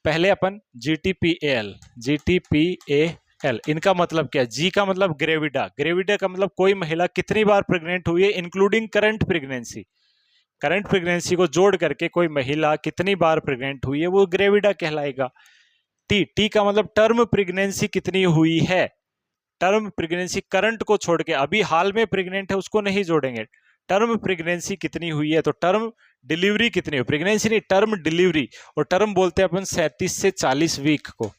Speaker 1: पहले अपन जीटीपीएल, जीटीपीएल इनका मतलब क्या है? जी का मतलब ग्रेविडा, ग्रेविडा का मतलब कोई महिला कितनी बार प्रेग्नेंट हुई है, including current pregnancy. Current pregnancy को जोड़ करके कोई महिला कितनी बार प्रेग्नेंट हुई है, वो ग्रेविडा कहलाएगा। टी, टी का मतलब टर्म प्रेगनेंसी कितनी हुई है। टर्म प्रेगनेंसी करंट को छोड़ के, अभी हाल में प्रेग्नेंट है उसको नहीं जोड़ेंगे। टर्म प्रेगनेंसी कितनी हुई है, तो टर्म डिलीवरी कितनी हुई, प्रेगनेंसी नहीं, टर्म डिलीवरी। और टर्म बोलते हैं अपन 37 से 40 वीक को,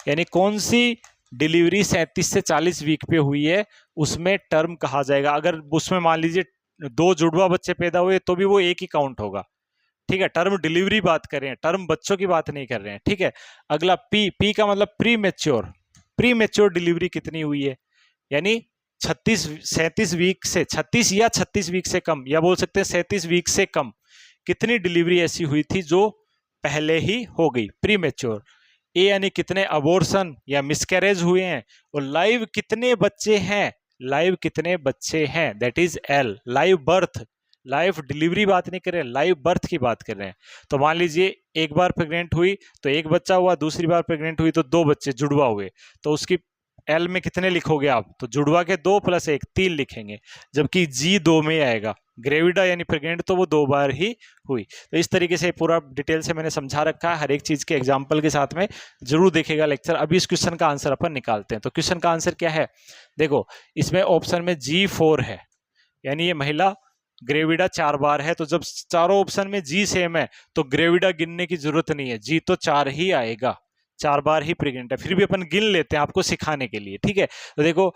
Speaker 1: यानी कौन सी डिलीवरी 37 से 40 वीक पे हुई है, उसमें टर्म कहा जाएगा। अगर उसमें मान लीजिए 2 जुड़वा बच्चे पैदा हुए तो भी वो एक ही काउंट होगा, ठीक है। टर्म डिलीवरी बात कर रहे हैं, टर्म बच्चों की बात नहीं कर रहे हैं, ठीक है। अगला पी, पी का मतलब pre mature, pre mature delivery कितनी हुई है, यानी 37 वीक से 36 या 36 वीक से कम, या बोल सकते हैं 37 वीक से कम, कितनी डिलीवरी ऐसी हुई थी जो पहले ही हो गई, प्री मेच्योर। ए यानी कितने अबॉर्शन या मिसकैरेज हुए हैं, और लाइव कितने बच्चे हैं, लाइव कितने बच्चे हैं, that is L. Live birth, live delivery बात नहीं कर रहे हैं, लाइव बर्थ की बात कर रहे हैं। तो मान लीजिए एक बार प्रेग्नेंट हुई तो एक बच्चा हुआ, दूसरी बार प्रेग्नेंट हुई तो 2 बच्चे जुड़वा हुए, तो उसकी एल में कितने लिखोगे आप, तो जुड़वा के 2 + 1 3 लिखेंगे, जबकि जी 2 में आएगा। ग्रेविडा यानी प्रेग्नेंट तो वो 2 बार ही हुई। तो इस तरीके से पूरा डिटेल से मैंने समझा रखा है, हर एक चीज के एग्जाम्पल के साथ में, जरूर देखेगा लेक्चर। अभी इस क्वेश्चन का आंसर अपन निकालते हैं। तो क्वेश्चन का आंसर क्या है, देखो इसमें ऑप्शन में G4 है, यानी ये महिला ग्रेविडा 4 बार है। तो जब चारों ऑप्शन में जी सेम है तो ग्रेविडा गिनने की जरूरत नहीं है, जी तो 4 ही आएगा, 4 बार ही प्रेग्नेंट है। फिर भी अपन गिन लेते हैं आपको सिखाने के लिए, ठीक है। तो देखो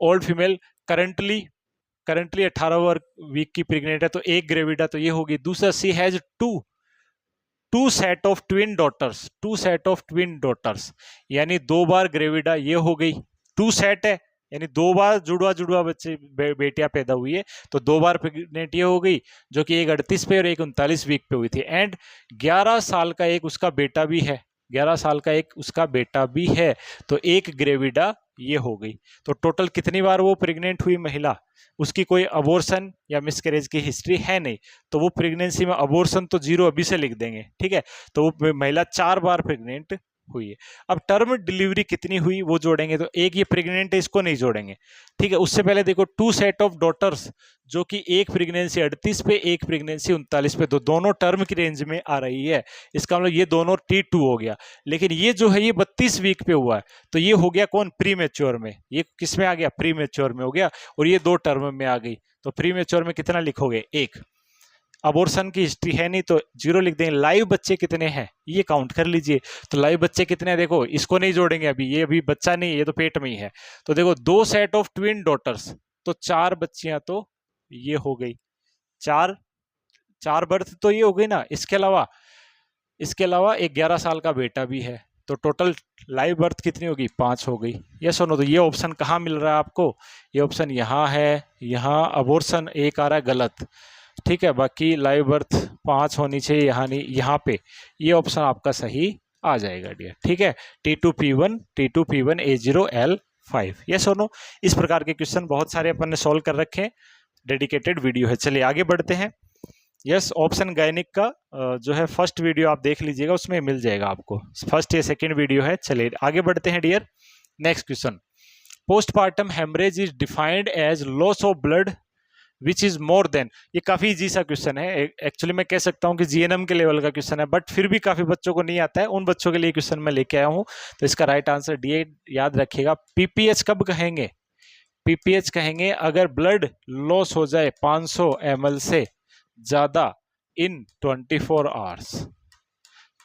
Speaker 1: ओल्ड फीमेल करंटली 18 वीक की प्रेग्नेंट है, तो एक ग्रेविडा तो ये होगी। दूसरा she has two set of twin daughters, 2 set of twin daughters, यानी 2 बार ग्रेविडा ये हो गई। 2 सेट है यानी 2 बार जुड़वा बच्चे बेटियां पैदा हुई है, तो 2 बार प्रेग्नेंट ये हो गई, जो कि एक 38 पे और एक 39 वीक पे हुई थी। एंड 11 साल का एक उसका बेटा भी है, 11 साल का एक उसका बेटा भी है, तो एक ग्रेविडा ये हो गई। तो टोटल कितनी बार वो प्रेग्नेंट हुई महिला, उसकी कोई अबॉर्शन या मिसकैरेज की हिस्ट्री है नहीं, तो वो प्रेगनेंसी में अबॉर्शन तो 0 अभी से लिख देंगे, ठीक है। तो वो महिला 4 बार प्रेग्नेंट हुई है। अब टर्म डिलीवरी कितनी हुई वो जोड़ेंगे, तो एक ये प्रेग्नेंट है इसको नहीं जोड़ेंगे, ठीक है। उससे पहले देखो 2 सेट ऑफ डॉटर्स, जो कि एक प्रेगनेंसी 38 पे एक प्रेगनेंसी 39 पे, तो दोनों टर्म की रेंज में आ रही है, इसका मतलब ये दोनों T2 हो गया। लेकिन ये जो है ये 32 वीक पे हुआ है, तो ये हो गया कौन, प्री मेच्योर में। ये किस में आ गया, प्री मेच्योर में हो गया, और ये 2 टर्म में आ गई। तो प्री मेच्योर में कितना लिखोगे, 1। अबॉर्शन की हिस्ट्री है नहीं तो 0 लिख देंगे। लाइव बच्चे कितने हैं ये काउंट कर लीजिए, तो लाइव बच्चे कितने हैं, देखो इसको नहीं जोड़ेंगे अभी, ये अभी बच्चा नहीं है, ये तो पेट में ही है। तो देखो 2 सेट ऑफ ट्विन डॉटर्स, तो 4 बच्चियां तो ये हो गई, 4 बर्थ तो ये हो गई ना। इसके अलावा एक 11 साल का बेटा भी है, तो टोटल लाइव बर्थ कितनी होगी, 5 हो गई। ये सुनो, तो ये ऑप्शन कहाँ मिल रहा है आपको, ये ऑप्शन यहाँ है, यहाँ अबॉर्शन एक आ रहा है गलत, ठीक है। बाकी लाइव बर्थ 5 होनी चाहिए, यहाँ नहीं, यहाँ पे ये ऑप्शन आपका सही आ जाएगा डियर, ठीक है। T2P1 A0L5, ये सुनो। इस प्रकार के क्वेश्चन बहुत सारे अपन ने सॉल्व कर रखे हैं, डेडिकेटेड वीडियो है। चलिए आगे बढ़ते हैं। यस, ऑप्शन गायनिक का जो है फर्स्ट वीडियो आप देख लीजिएगा, उसमें मिल जाएगा आपको, फर्स्ट या सेकेंड वीडियो है। चलिए आगे बढ़ते हैं dear. Next question, postpartum haemorrhage is defined as loss of blood which is more than. ये काफी इजी सा क्वेश्चन है, एक्चुअली मैं कह सकता हूँ कि जीएनएम के लेवल का क्वेश्चन है, बट फिर भी काफी बच्चों को नहीं आता है, उन बच्चों के लिए क्वेश्चन मैं लेके आया हूँ। तो इसका राइट आंसर डी याद रखिएगा। पीपीएच कब कहेंगे? पीपीएच कहेंगे अगर ब्लड लॉस हो जाए 500 ml से ज्यादा इन 24 आवर्स।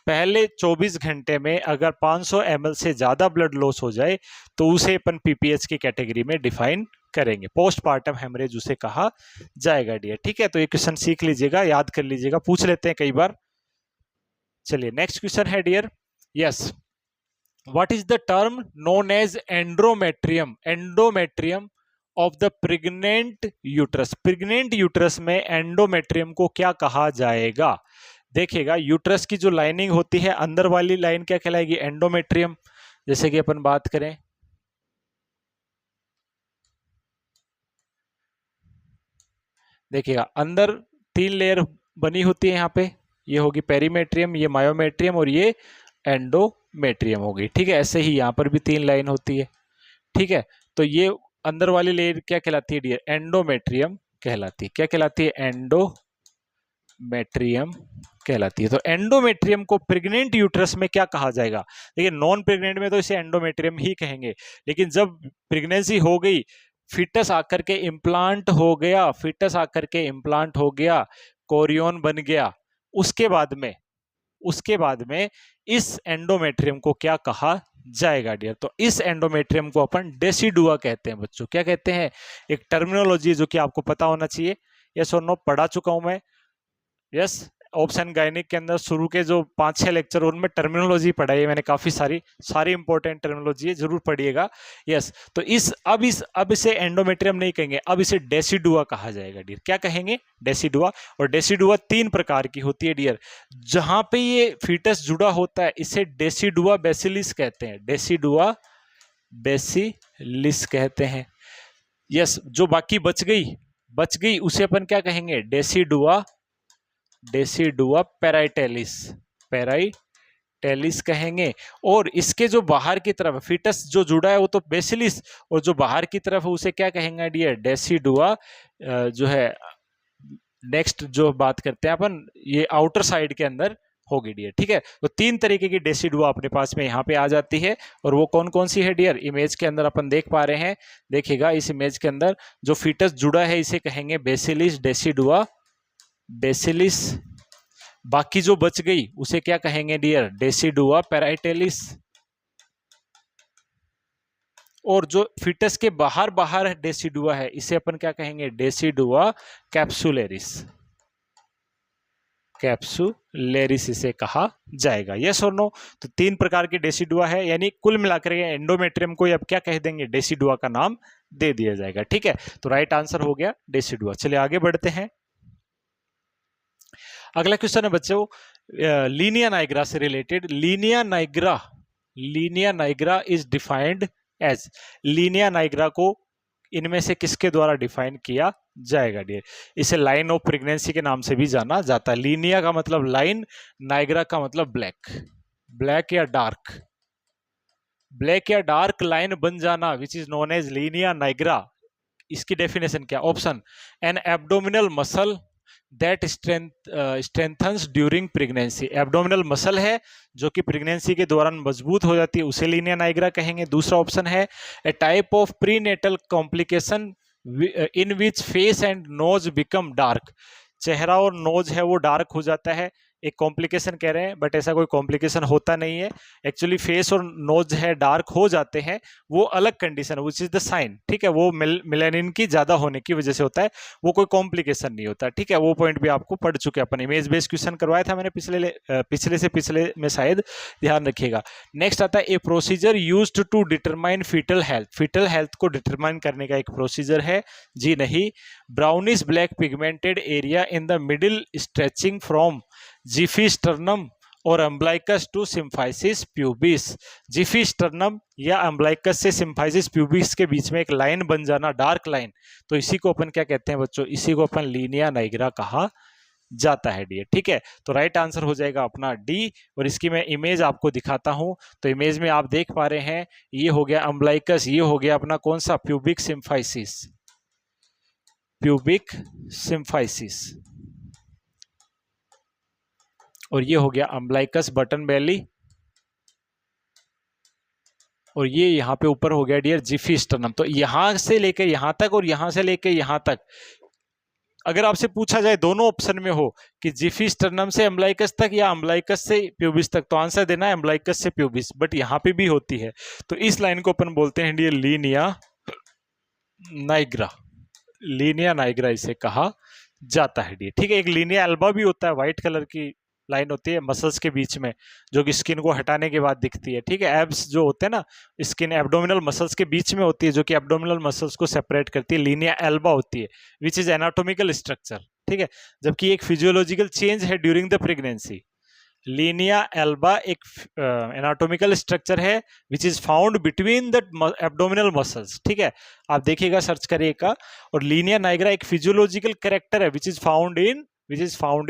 Speaker 1: पहले 24 घंटे में अगर 500 ml से ज्यादा ब्लड लॉस हो जाए तो उसे अपन पीपीएच की कैटेगरी में डिफाइन करेंगे, पोस्टमार्टम हेमरेज उसे कहा जाएगा डियर। ठीक है, तो ये क्वेश्चन सीख लीजिएगा, याद कर लीजिएगा, पूछ लेते हैं कई बार। चलिए नेक्स्ट क्वेश्चन है dear, yes, what is the term known as endometrium? Endometrium of the pregnant uterus. Pregnant uterus में एंडोमेट्रियम को क्या कहा जाएगा? देखिएगा, यूट्रस की जो लाइनिंग होती है अंदर वाली लाइन क्या कहलाएगी? एंडोमेट्रियम। जैसे कि अपन बात करें, देखिएगा अंदर 3 लेयर बनी होती है यहाँ पे, ये होगी पेरीमेट्रियम, ये मायोमेट्रियम और ये एंडोमेट्रियम होगी। ठीक है, ऐसे ही यहाँ पर भी 3 लाइन होती है। ठीक है, तो ये अंदर वाली लेयर क्या कहलाती है डियर? एंडोमेट्रियम कहलाती है। क्या कहलाती है? एंडोमेट्रियम कहलाती है। तो एंडोमेट्रियम को प्रेग्नेंट यूट्रस में क्या कहा जाएगा? देखिए नॉन प्रेग्नेंट में तो इसे एंडोमेट्रियम ही कहेंगे, लेकिन जब प्रेगनेंसी हो गई, फिटस आकर के इम्प्लांट हो गया, फिटस आकर के इम्प्लांट हो गया, कोरियन बन गया, उसके बाद में इस एंडोमेट्रियम को क्या कहा जाएगा डियर? तो इस एंडोमेट्रियम को अपन डेसिडुआ कहते हैं बच्चों। क्या कहते हैं? एक टर्मिनोलॉजी जो कि आपको पता होना चाहिए। यस और नो पढ़ा चुका हूं मैं। यस, ऑप्शन गायनिक के अंदर शुरू के जो 5-6 लेक्चर उनमें टर्मिनोलॉजी पढ़ाई है मैंने, काफी सारी इंपॉर्टेंट टर्मिनोलॉजी है, जरूर पढ़िएगा। यस, तो अब इसे एंडोमेट्रियम नहीं कहेंगे, अब इसे डेसिडुआ कहा जाएगा डियर। क्या कहेंगे? डेसिडुआ। और डेसिडुआ 3 प्रकार की होती है डियर। जहां पे ये फीटस जुड़ा होता है इसे डेसिडुआ बेसिलिस कहते हैं। डेसिडुआ बेसिलिस कहते हैं। यस, जो बाकी बच गई उसे अपन क्या कहेंगे? डेसिडुआ पैराइटेलिस कहेंगे। और इसके जो बाहर की तरफ फीटस जो जुड़ा है वो तो बेसिलिस, और जो बाहर की तरफ है उसे क्या कहेंगे डियर? डेसिडुआ जो है नेक्स्ट जो बात करते हैं अपन, ये आउटर साइड के अंदर होगी डियर। ठीक है, तो 3 तरीके की डेसिडुआ अपने पास में यहाँ पे आ जाती है, और वो कौन कौन सी है डियर? इमेज के अंदर अपन देख पा रहे हैं। देखिएगा इस इमेज के अंदर जो फीटस जुड़ा है इसे कहेंगे बेसिलिस, डेसिडुआ बेसिलिस। बाकी जो बच गई उसे क्या कहेंगे डियर? डेसिडुआ पैराइटेलिस। और जो फीटस के बाहर डेसिडुआ है इसे अपन क्या कहेंगे? डेसिडुआ कैप्सुलेरिस इसे कहा जाएगा। यस और नो? तो 3 प्रकार के डेसिडुआ है, यानी कुल मिलाकर एंडोमेट्रियम को अब क्या कह देंगे? डेसिडुआ का नाम दे दिया जाएगा। ठीक है, तो राइट आंसर हो गया डेसिडुआ। चलिए आगे बढ़ते हैं। अगला क्वेश्चन है बच्चों लीनिया नाइग्रा से related. Linea nigra is defined as. Linea nigra को इनमें से किसके द्वारा डिफाइन किया जाएगा डियर? इसे लाइन ऑफ प्रेगनेंसी के नाम से भी जाना जाता है। लीनिया का मतलब लाइन, नाइग्रा का मतलब ब्लैक या डार्क लाइन बन जाना, which is known as linea nigra. इसकी डेफिनेशन क्या? Option, an abdominal muscle that strengthens during pregnancy. Abdominal muscle है जो कि प्रेगनेंसी के दौरान मजबूत हो जाती है, उसे लीनिया नाइग्रा कहेंगे। दूसरा ऑप्शन है a type of prenatal complication in which face and nose become dark. चेहरा और नोज है वो डार्क हो जाता है, एक कॉम्प्लिकेशन कह रहे हैं, बट ऐसा कोई कॉम्प्लिकेशन होता नहीं है। एक्चुअली फेस और नोज है डार्क हो जाते हैं, वो अलग कंडीशन है, विच इज द साइन। ठीक है, वो मेलानिन की ज्यादा होने की वजह से होता है, वो कोई कॉम्प्लिकेशन नहीं होता। ठीक है, वो पॉइंट भी आपको पढ़ चुके हैं अपन, इमेज बेस्ड क्वेश्चन करवाया था मैंने पिछले में, शायद ध्यान रखिएगा। नेक्स्ट आता है a procedure used to determine fetal health. Fetal health को डिटरमाइन करने का एक प्रोसीजर है। जी नहीं, brownish black pigmented area in the middle stretching from xiphisternum और umbilicus to symphysis pubis. Xiphisternum या अम्ब्लाइकस से सिम्फाइसिस प्यूबिस के बीच में एक लाइन बन जाना, डार्क लाइन, तो इसी को अपन क्या कहते हैं बच्चों? इसी को अपन लीनिया नाइग्रा कहा जाता है डियर। ठीक है, तो राइट आंसर हो जाएगा अपना डी। और इसकी मैं इमेज आपको दिखाता हूं, तो इमेज में आप देख पा रहे हैं, ये हो गया अम्ब्लाइकस, ये हो गया अपना कौन सा? Pubic symphysis. Pubic symphysis. और ये हो गया अम्बलाइकस बटन बेली, और ये यहाँ पे ऊपर हो गया डियर जिफी स्टर्नम। तो यहां से लेकर यहां तक और यहां से लेकर यहां तक, अगर आपसे पूछा जाए दोनों ऑप्शन में हो कि जिफी स्टर्नम से अम्बलाइकस तक या अम्बलाइकस से प्यूबिस तक, तो आंसर देना है अम्बलाइकस से प्यूबिस, बट यहाँ पे भी होती है। तो इस लाइन को अपन बोलते हैं dear linea nigra. Linea nigra इसे कहा जाता है डियर। ठीक है, एक लीनिया एल्बा भी होता है, व्हाइट कलर की लाइन होती है मसल्स के बीच में, जो कि स्किन को हटाने के बाद दिखती है। ठीक है, एब्स जो होते हैं ना, स्किन एब्डोमिनल मसल्स के बीच में होती है, जो कि एब्डोमिनल मसल्स को सेपरेट करती है, लीनिया एल्बा होती है, विच इज एनाटोमिकल स्ट्रक्चर। ठीक है, जबकि एक फिजियोलॉजिकल चेंज है during the pregnancy. Linnaea Elba एक एनाटोमिकल स्ट्रक्चर है which is found between the abdominal muscles. ठीक है, आप देखिएगा, सर्च करिएगा। और लीनिया नाइग्रा एक फिजियोलॉजिकल कैरेक्टर है which is found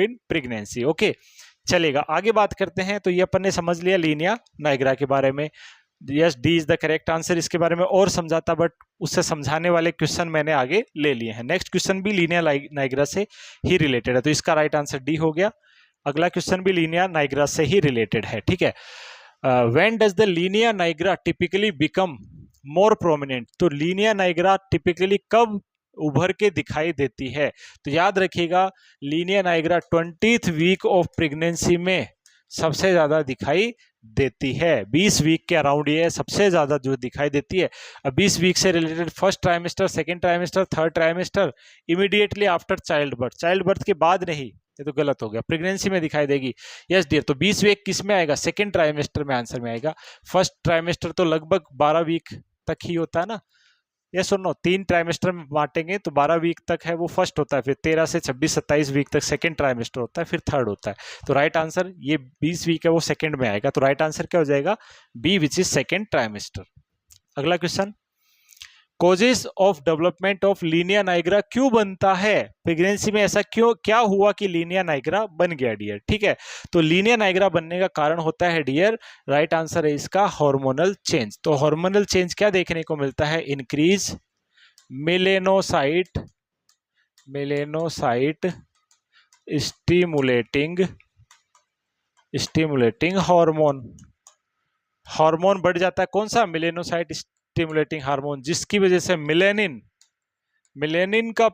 Speaker 1: in pregnancy. Okay, चलेगा, आगे बात करते हैं। तो ये अपन ने समझ लिया लीनिया नाइग्रा के बारे में। Yes, D is the correct answer. इसके बारे में और समझाता, बट उससे समझाने वाले क्वेश्चन मैंने आगे ले लिए हैं। नेक्स्ट क्वेश्चन भी लीनिया नाइग्रा से ही रिलेटेड है, तो इसका राइट आंसर डी हो गया। अगला क्वेश्चन भी लीनिया नाइग्रा से ही रिलेटेड है। ठीक है, when does the linea nigra typically become more prominent. तो लीनिया नाइग्रा टिपिकली कब उभर के दिखाई देती है? तो याद रखिएगा, linea nigra 20th week of pregnancy में सबसे ज्यादा दिखाई देती है। 20 वीक के अराउंड ये सबसे ज्यादा जो दिखाई देती है। अब 20 वीक से related first trimester, second trimester, third trimester, immediately after child birth. Child birth के बाद नहीं, ये तो गलत हो गया, प्रेगनेंसी में दिखाई देगी। यस डियर, तो 20 वीक किस में आएगा? सेकेंड ट्राइमेस्टर में आंसर में आएगा। फर्स्ट ट्राइमेस्टर तो लगभग 12 वीक तक ही होता है ना। यस और नो, 3 ट्राइमेस्टर में बांटेंगे तो 12 वीक तक है वो फर्स्ट होता है, फिर 13 से 26 27 वीक तक सेकेंड ट्राइमेस्टर होता है, फिर थर्ड होता है। तो राइट आंसर, ये 20 वीक है वो सेकेंड में आएगा, तो राइट आंसर क्या हो जाएगा? B, which is second trimester. अगला question, causes of development of linea nigra क्यों बनता है? प्रेगनेंसी में ऐसा क्यों, क्या हुआ कि लीनिया नाइग्रा बन गया डियर? ठीक है, तो लीनिया नाइग्रा बनने का कारण होता है डियर, राइट आंसर है इसका हार्मोनल चेंज। तो हार्मोनल चेंज क्या देखने को मिलता है? इंक्रीज मेलेनोसाइट स्टिमुलेटिंग हार्मोन बढ़ जाता है। कौन सा? मेलेनोसाइट स्टिमुलेटिंग हार्मोन, जिसकी वजह से मिलेनिन का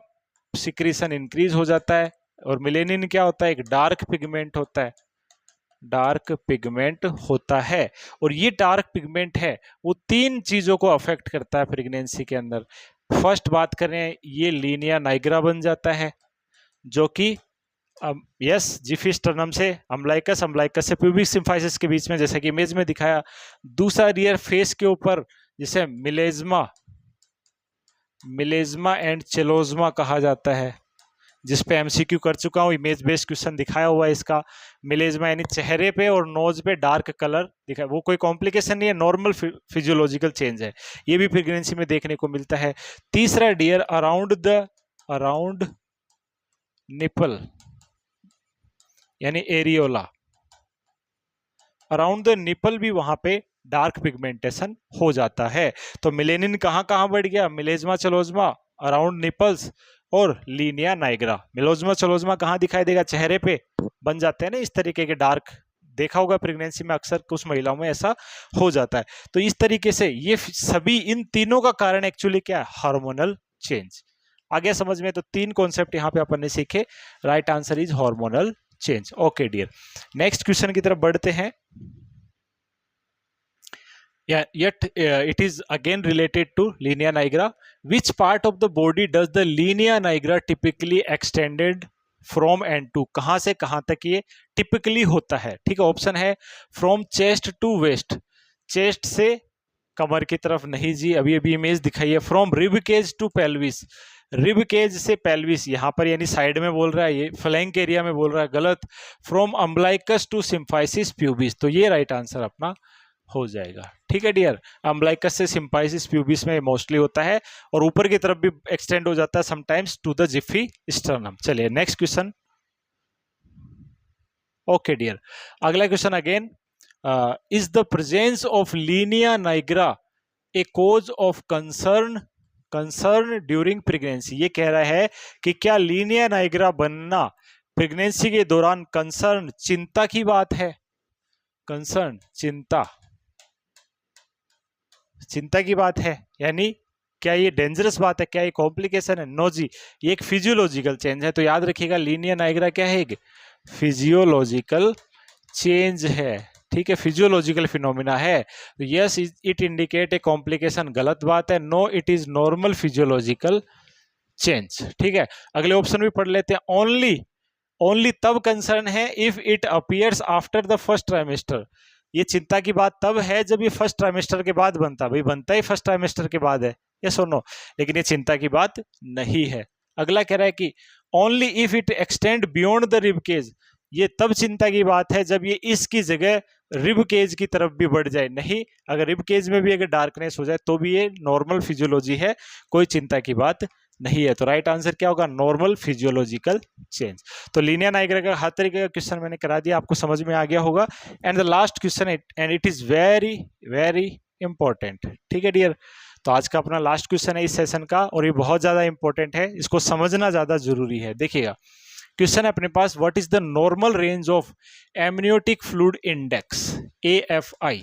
Speaker 1: सिक्रीशन इंक्रीज हो जाता है। और मिलेनिन क्या होता है? एक डार्क पिगमेंट होता है। और ये डार्क पिगमेंट है वो 3 चीजों को अफेक्ट करता है प्रेगनेंसी के अंदर। फर्स्ट बात करें, ये लीनिया नाइग्रा बन जाता है, जो कि यस जिफी स्टर्नम से अम्बलाइकस से प्यूबिक सिम्फाइसिस के बीच में, जैसे कि इमेज में दिखाया। दूसरा डियर फेस के ऊपर, जिसे मिलेज्मा एंड चेलोज्मा कहा जाता है, जिस पे एमसीक्यू कर चुका हूँ, इमेज बेस्ड क्वेश्चन दिखाया हुआ है इसका। मिलेज्मा यानी चेहरे पे और नोज पे डार्क कलर दिखा, वो कोई कॉम्प्लिकेशन नहीं है, नॉर्मल फिजियोलॉजिकल चेंज है, ये भी प्रेगनेंसी में देखने को मिलता है। तीसरा डियर अराउंड निपल यानी एरियोला, अराउंड द निपल भी वहां पे डार्क पिगमेंटेशन हो जाता है। तो मिलेनिन कहां कहां बढ़ गया? मिलेज्मा चलोज्मा, अराउंड निपल्स और लीनिया नाइग्रा। मिलोज्मा चलोज्मा कहां दिखाई देगा? चेहरे पे बन जाते हैं ना इस तरीके के डार्क, देखा होगा प्रेगनेंसी में अक्सर कुछ महिलाओं में ऐसा हो जाता है। तो इस तरीके से ये सभी, इन तीनों का कारण एक्चुअली क्या है? Hormonal change. आगे समझ में? तो 3 कॉन्सेप्ट यहाँ पे अपन ने सीखे। Right answer is hormonal change. Okay dear, next question की तरफ बढ़ते हैं। Yet it is again related to linea nigra. Which part of the body does the linea nigra typically extended from and to? कहां से कहां तक ये typically होता है? ठीक है, ऑप्शन है from chest to waist, chest से कमर की तरफ नहीं जी, अभी अभी इमेज दिखाई है। From rib cage to pelvis, rib cage से पेल्विस, यहां पर यानी साइड में बोल रहा है, ये फ्लैंक एरिया में बोल रहा है, गलत। From umbilicus to symphysis pubis, तो ये राइट आंसर अपना हो जाएगा। ठीक है डियर, अम्बलाइकस से सिम्फाइसिस प्यूबिस में मोस्टली होता है, और ऊपर की तरफ भी एक्सटेंड हो जाता है sometimes to the xiphisternum. चलिए नेक्स्ट क्वेश्चन। ओके डियर, अगला question again, is the presence of linea nigra a cause of concern concern during pregnancy, ये कह रहा है कि क्या लीनिया नाइग्रा बनना प्रेगनेंसी के दौरान कंसर्न चिंता की बात है। कंसर्न चिंता, चिंता की बात है, यानी क्या ये डेंजरस बात है, क्या ये कॉम्प्लिकेशन है? नो जी, ये एक फिजियोलॉजिकल चेंज है। तो याद रखिएगा लीनिया नाइग्रा क्या है, एक फिजियोलॉजिकल चेंज है, ठीक है, फिजियोलॉजिकल फिनोमिना है। तो yes it indicate a complication, गलत बात है। No it is normal physiological change, ठीक है। अगले ऑप्शन भी पढ़ लेते हैं। ओनली, ओनली तब कंसर्न है if it appears after the first trimester, ये चिंता की बात तब है जब ये फर्स्ट ट्राइमेस्टर के बाद बनता, भाई बनता ही फर्स्ट ट्राइमेस्टर के बाद है, यस और नो, लेकिन ये चिंता की बात नहीं है। अगला कह रहा है कि only if it extend beyond the rib cage, ये तब चिंता की बात है जब ये इसकी जगह रिब केज की तरफ भी बढ़ जाए। नहीं, अगर रिब केज में भी अगर डार्कनेस हो जाए तो भी ये नॉर्मल फिजियोलॉजी है, कोई चिंता की बात नहीं है। तो राइट आंसर क्या होगा, नॉर्मल फिजियोलॉजिकल चेंज। तो लीनिया नाइग्रा का हर तरीके का क्वेश्चन मैंने करा दिया, आपको समझ में आ गया होगा। And the last question and it is very very important, ठीक है डियर। तो आज का अपना लास्ट क्वेश्चन है इस सेशन का, और ये बहुत ज्यादा इंपॉर्टेंट है, इसको समझना ज्यादा जरूरी है। देखिएगा क्वेश्चन है अपने पास, what is the normal range of amniotic fluid index, AFI,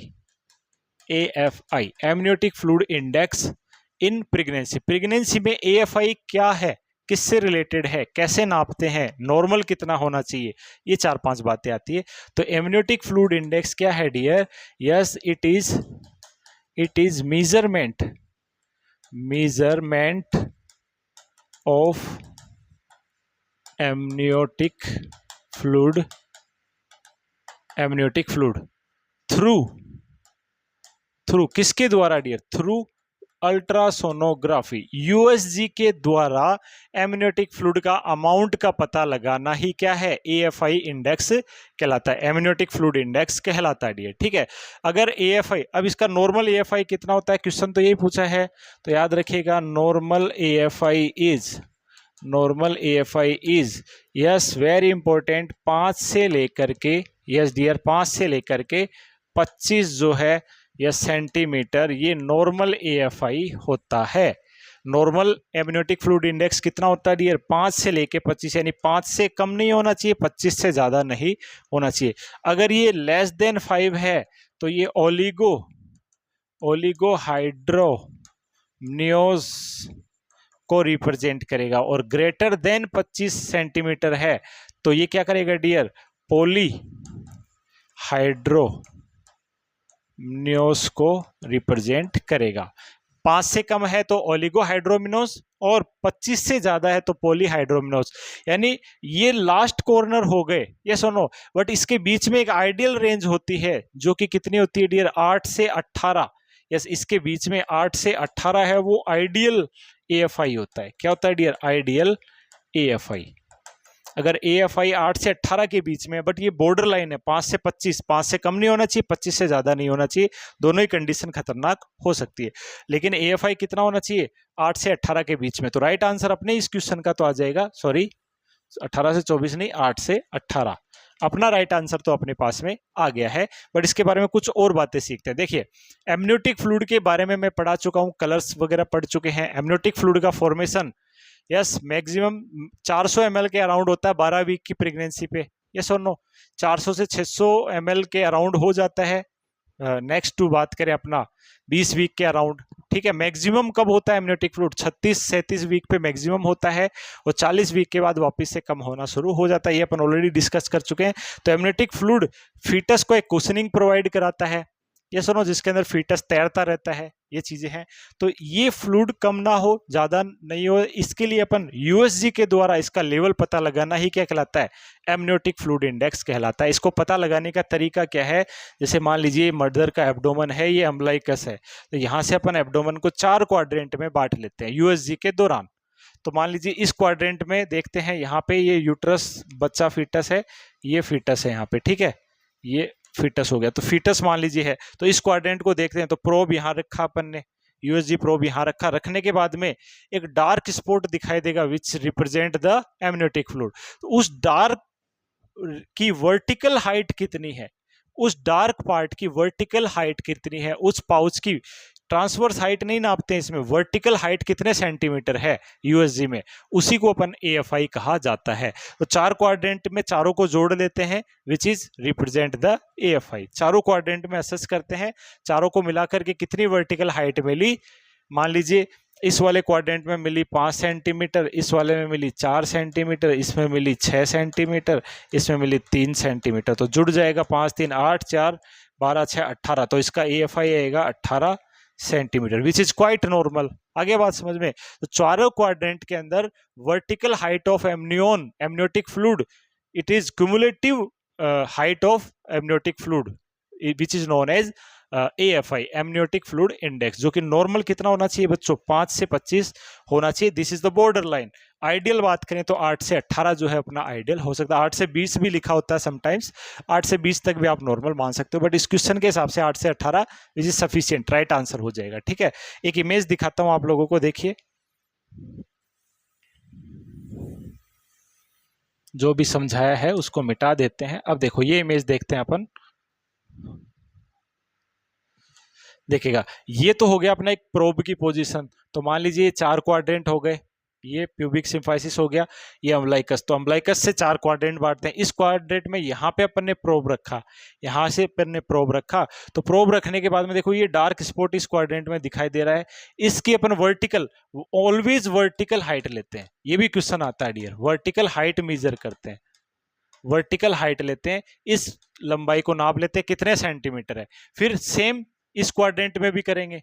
Speaker 1: AFI amniotic fluid index in pregnancy. Pregnancy में AFI क्या है, किससे रिलेटेड है, कैसे नापते हैं, नॉर्मल कितना होना चाहिए, ये 4-5 बातें आती है। तो एमनियोटिक फ्लूइड इंडेक्स क्या है dear, yes it is measurement of amniotic fluid through किसके द्वारा डियर, थ्रू अल्ट्रासोनोग्राफी, USG के द्वारा एमनियोटिक फ्लूइड का अमाउंट का पता लगाना ही क्या है, AFI इंडेक्स कहलाता है, एमनियोटिक फ्लूइड इंडेक्स कहलाता है डियर, ठीक है। अगर AFI, अब इसका नॉर्मल AFI कितना होता है, क्वेश्चन तो यही पूछा है, तो याद रखिएगा normal AFI is yes very important 5 से लेकर के, यस डियर 5 से लेकर के 25 जो है या सेंटीमीटर, ये नॉर्मल AFI होता है। नॉर्मल एमनियोटिक फ्लूइड इंडेक्स कितना होता है डियर, 5 से लेके 25, यानी 5 से कम नहीं होना चाहिए, 25 से ज्यादा नहीं होना चाहिए। अगर ये लेस देन 5 है तो ये ओलिगोहाइड्रोनियोज को रिप्रेजेंट करेगा, और ग्रेटर देन 25 सेंटीमीटर है तो ये क्या करेगा डियर, पॉलीहाइड्रोनियोज को रिप्रेजेंट करेगा। 5 से कम है तो ओलिगोहाइड्रोमिनोज, और 25 से ज्यादा है तो पॉलीहाइड्रोमिनोज, यानी ये लास्ट कॉर्नर हो गए, यस और नो। बट इसके बीच में एक आइडियल रेंज होती है जो कि कितनी होती है डियर, 8 से 18, यस इसके बीच में 8 से 18 है, वो आइडियल AFI होता है। क्या होता है डियर, आइडियल AFI। अगर AFI 8 से 18 के बीच में, बट ये बॉर्डर लाइन है 5 से 25, 5 से कम नहीं होना चाहिए, 25 से ज्यादा नहीं होना चाहिए, दोनों ही कंडीशन खतरनाक हो सकती है, लेकिन AFI कितना होना चाहिए, 8 से 18 के बीच में। तो राइट आंसर अपने इस क्वेश्चन का तो आ जाएगा, सॉरी 18 से 24 नहीं, 8 से 18, अपना राइट आंसर तो अपने पास में आ गया है। बट इसके बारे में कुछ और बातें सीखते हैं। देखिए एमनियोटिक फ्लूइड के बारे में मैं पढ़ा चुका हूं, कलर्स वगैरह पढ़ चुके हैं। एमनियोटिक फ्लूइड का फॉर्मेशन यस मैक्सिमम 400 ml के अराउंड होता है 12 वीक की प्रेगनेंसी पे, यस और नो, 400 से 600 ml के अराउंड हो जाता है। नेक्स्ट टू बात करें अपना 20 वीक के अराउंड, ठीक है। मैक्सिमम कब होता है एमनियोटिक फ्लूइड, 36-37 वीक पे मैक्सिमम होता है, और 40 वीक के बाद वापस से कम होना शुरू हो जाता है, ये अपन ऑलरेडी डिस्कस कर चुके हैं। तो एमनियोटिक फ्लूइड फीटस को एक कुशनिंग प्रोवाइड कराता है, ये सुनो, जिसके अंदर फीटस तैरता रहता है, ये चीजें हैं। तो ये फ्लूइड कम ना हो, ज्यादा नहीं हो, इसके लिए अपन USG के द्वारा इसका लेवल पता लगाना ही क्या कहलाता है, एमनियोटिक फ्लूइड इंडेक्स कहलाता है। इसको पता लगाने का तरीका क्या है, जैसे मान लीजिए मदर का एब्डोमेन है, ये अम्बलाइकस है, तो यहाँ से अपन एब्डोमेन को 4 क्वाड्रेंट में बांट लेते हैं USG के दौरान। तो मान लीजिए इस क्वाड्रेंट में देखते हैं, यहाँ पे ये यूट्रस बच्चा फीटस है, ये फीटस है यहाँ पे, ठीक है, ये फीटस हो गया, तो फीटस मान लीजिए है। तो इस क्वाड्रेंट को देखते हैं, तो प्रोब यहाँ रखा अपन ने, USG प्रोब यहाँ रखा, रखने के बाद में एक डार्क स्पॉट दिखाई देगा which represent the amniotic fluid. तो उस डार्क की वर्टिकल हाइट कितनी है, उस डार्क पार्ट की वर्टिकल हाइट कितनी है, उस पाउच की ट्रांसवर्स हाइट नहीं नापते हैं इसमें, वर्टिकल हाइट कितने सेंटीमीटर है यूएसजी में, उसी को अपन एएफआई कहा जाता है। तो 4 क्वाड्रेंट में चारों को जोड़ लेते हैं which is represent the AFI. चारों क्वाड्रेंट में असेस करते हैं, चारों को मिलाकर के कितनी वर्टिकल हाइट मिली। मान लीजिए इस वाले क्वाड्रेंट में मिली 5 सेंटीमीटर, इस वाले में मिली 4 सेंटीमीटर, इसमें मिली 6 सेंटीमीटर, इसमें मिली 3 सेंटीमीटर, तो जुड़ जाएगा 5 3 8 4 12 6 18। तो इसका एएफआई आएगा 18 centimetre which is quite normal. आगे बात समझ में। तो चारों क्वाड्रेंट के अंदर vertical height of amniotic fluid, it is cumulative height of amniotic fluid which is known as AFI, amniotic fluid index, जो कि नॉर्मल कितना होना चाहिए बच्चों, 5 से 25 होना चाहिए। This is the border line. Ideal बात करें तो 8 से 18 जो है अपना आइडियल हो सकता है। 8 से 20 भी लिखा होता है समटाइम्स, 8 से 20 तक भी आप नॉर्मल मान सकते हो, बट इस क्वेश्चन के हिसाब से 8 से 18 which is sufficient, right answer हो जाएगा। ठीक है, एक इमेज दिखाता हूं आप लोगों को, देखिए जो भी समझाया है उसको मिटा देते हैं। अब देखो ये इमेज देखते हैं अपन, देखिएगा ये तो हो गया अपना एक प्रोब की पोजीशन। तो मान लीजिए 4 क्वाड्रेंट हो गए, ये प्यूबिक सिम्फाइसिस हो गया, ये अम्बलाइकस। तो अम्बलाइकस से 4 क्वाड्रेंट बांटते हैं। इस क्वाड्रेंट में यहाँ पे अपन ने प्रोब रखा, यहाँ से अपन ने प्रोब रखा। तो प्रोब रखने के बाद में देखो ये डार्क स्पॉट इस क्वाड्रेंट में दिखाई दे रहा है, इसकी अपन वर्टिकल, ऑलवेज वर्टिकल हाइट लेते हैं। ये भी क्वेश्चन आता है डियर, वर्टिकल हाइट मेजर करते हैं, वर्टिकल हाइट लेते हैं, इस लंबाई को नाप लेते हैं कितने सेंटीमीटर है। फिर सेम इस क्वाड्रेंट में भी करेंगे,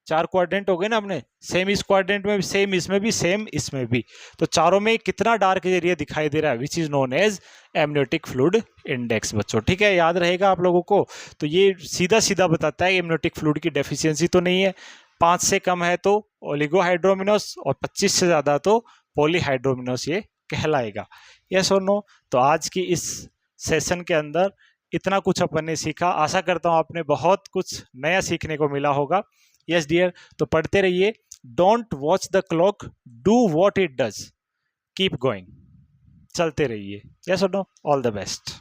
Speaker 1: 4 क्वाड्रेंट हो गए ना अपने, सेम इस क्वाड्रेंट में भी, सेम इसमें भी, सेम इसमें भी। तो चारों में कितना डार्क एरिया दिखाई दे रहा है which is known as amniotic fluid index बच्चों। ठीक है, याद रहेगा आप लोगों को। तो ये सीधा सीधा बताता है एमनियोटिक फ्लूइड की डेफिशिएंसी तो नहीं है। 5 से कम है तो ओलिगोहाइड्रोमिनोस, और 25 से ज्यादा तो पॉलीहाइड्रोमिनोस ये कहलाएगा। यस और नो। तो आज की इस सेशन के अंदर इतना कुछ अपन ने सीखा। आशा करता हूं आपने बहुत कुछ नया सीखने को मिला होगा। यस डियर, तो पढ़ते रहिए। Don't watch the clock, do what it does, keep going, चलते रहिए। यस और नो, ऑल द बेस्ट।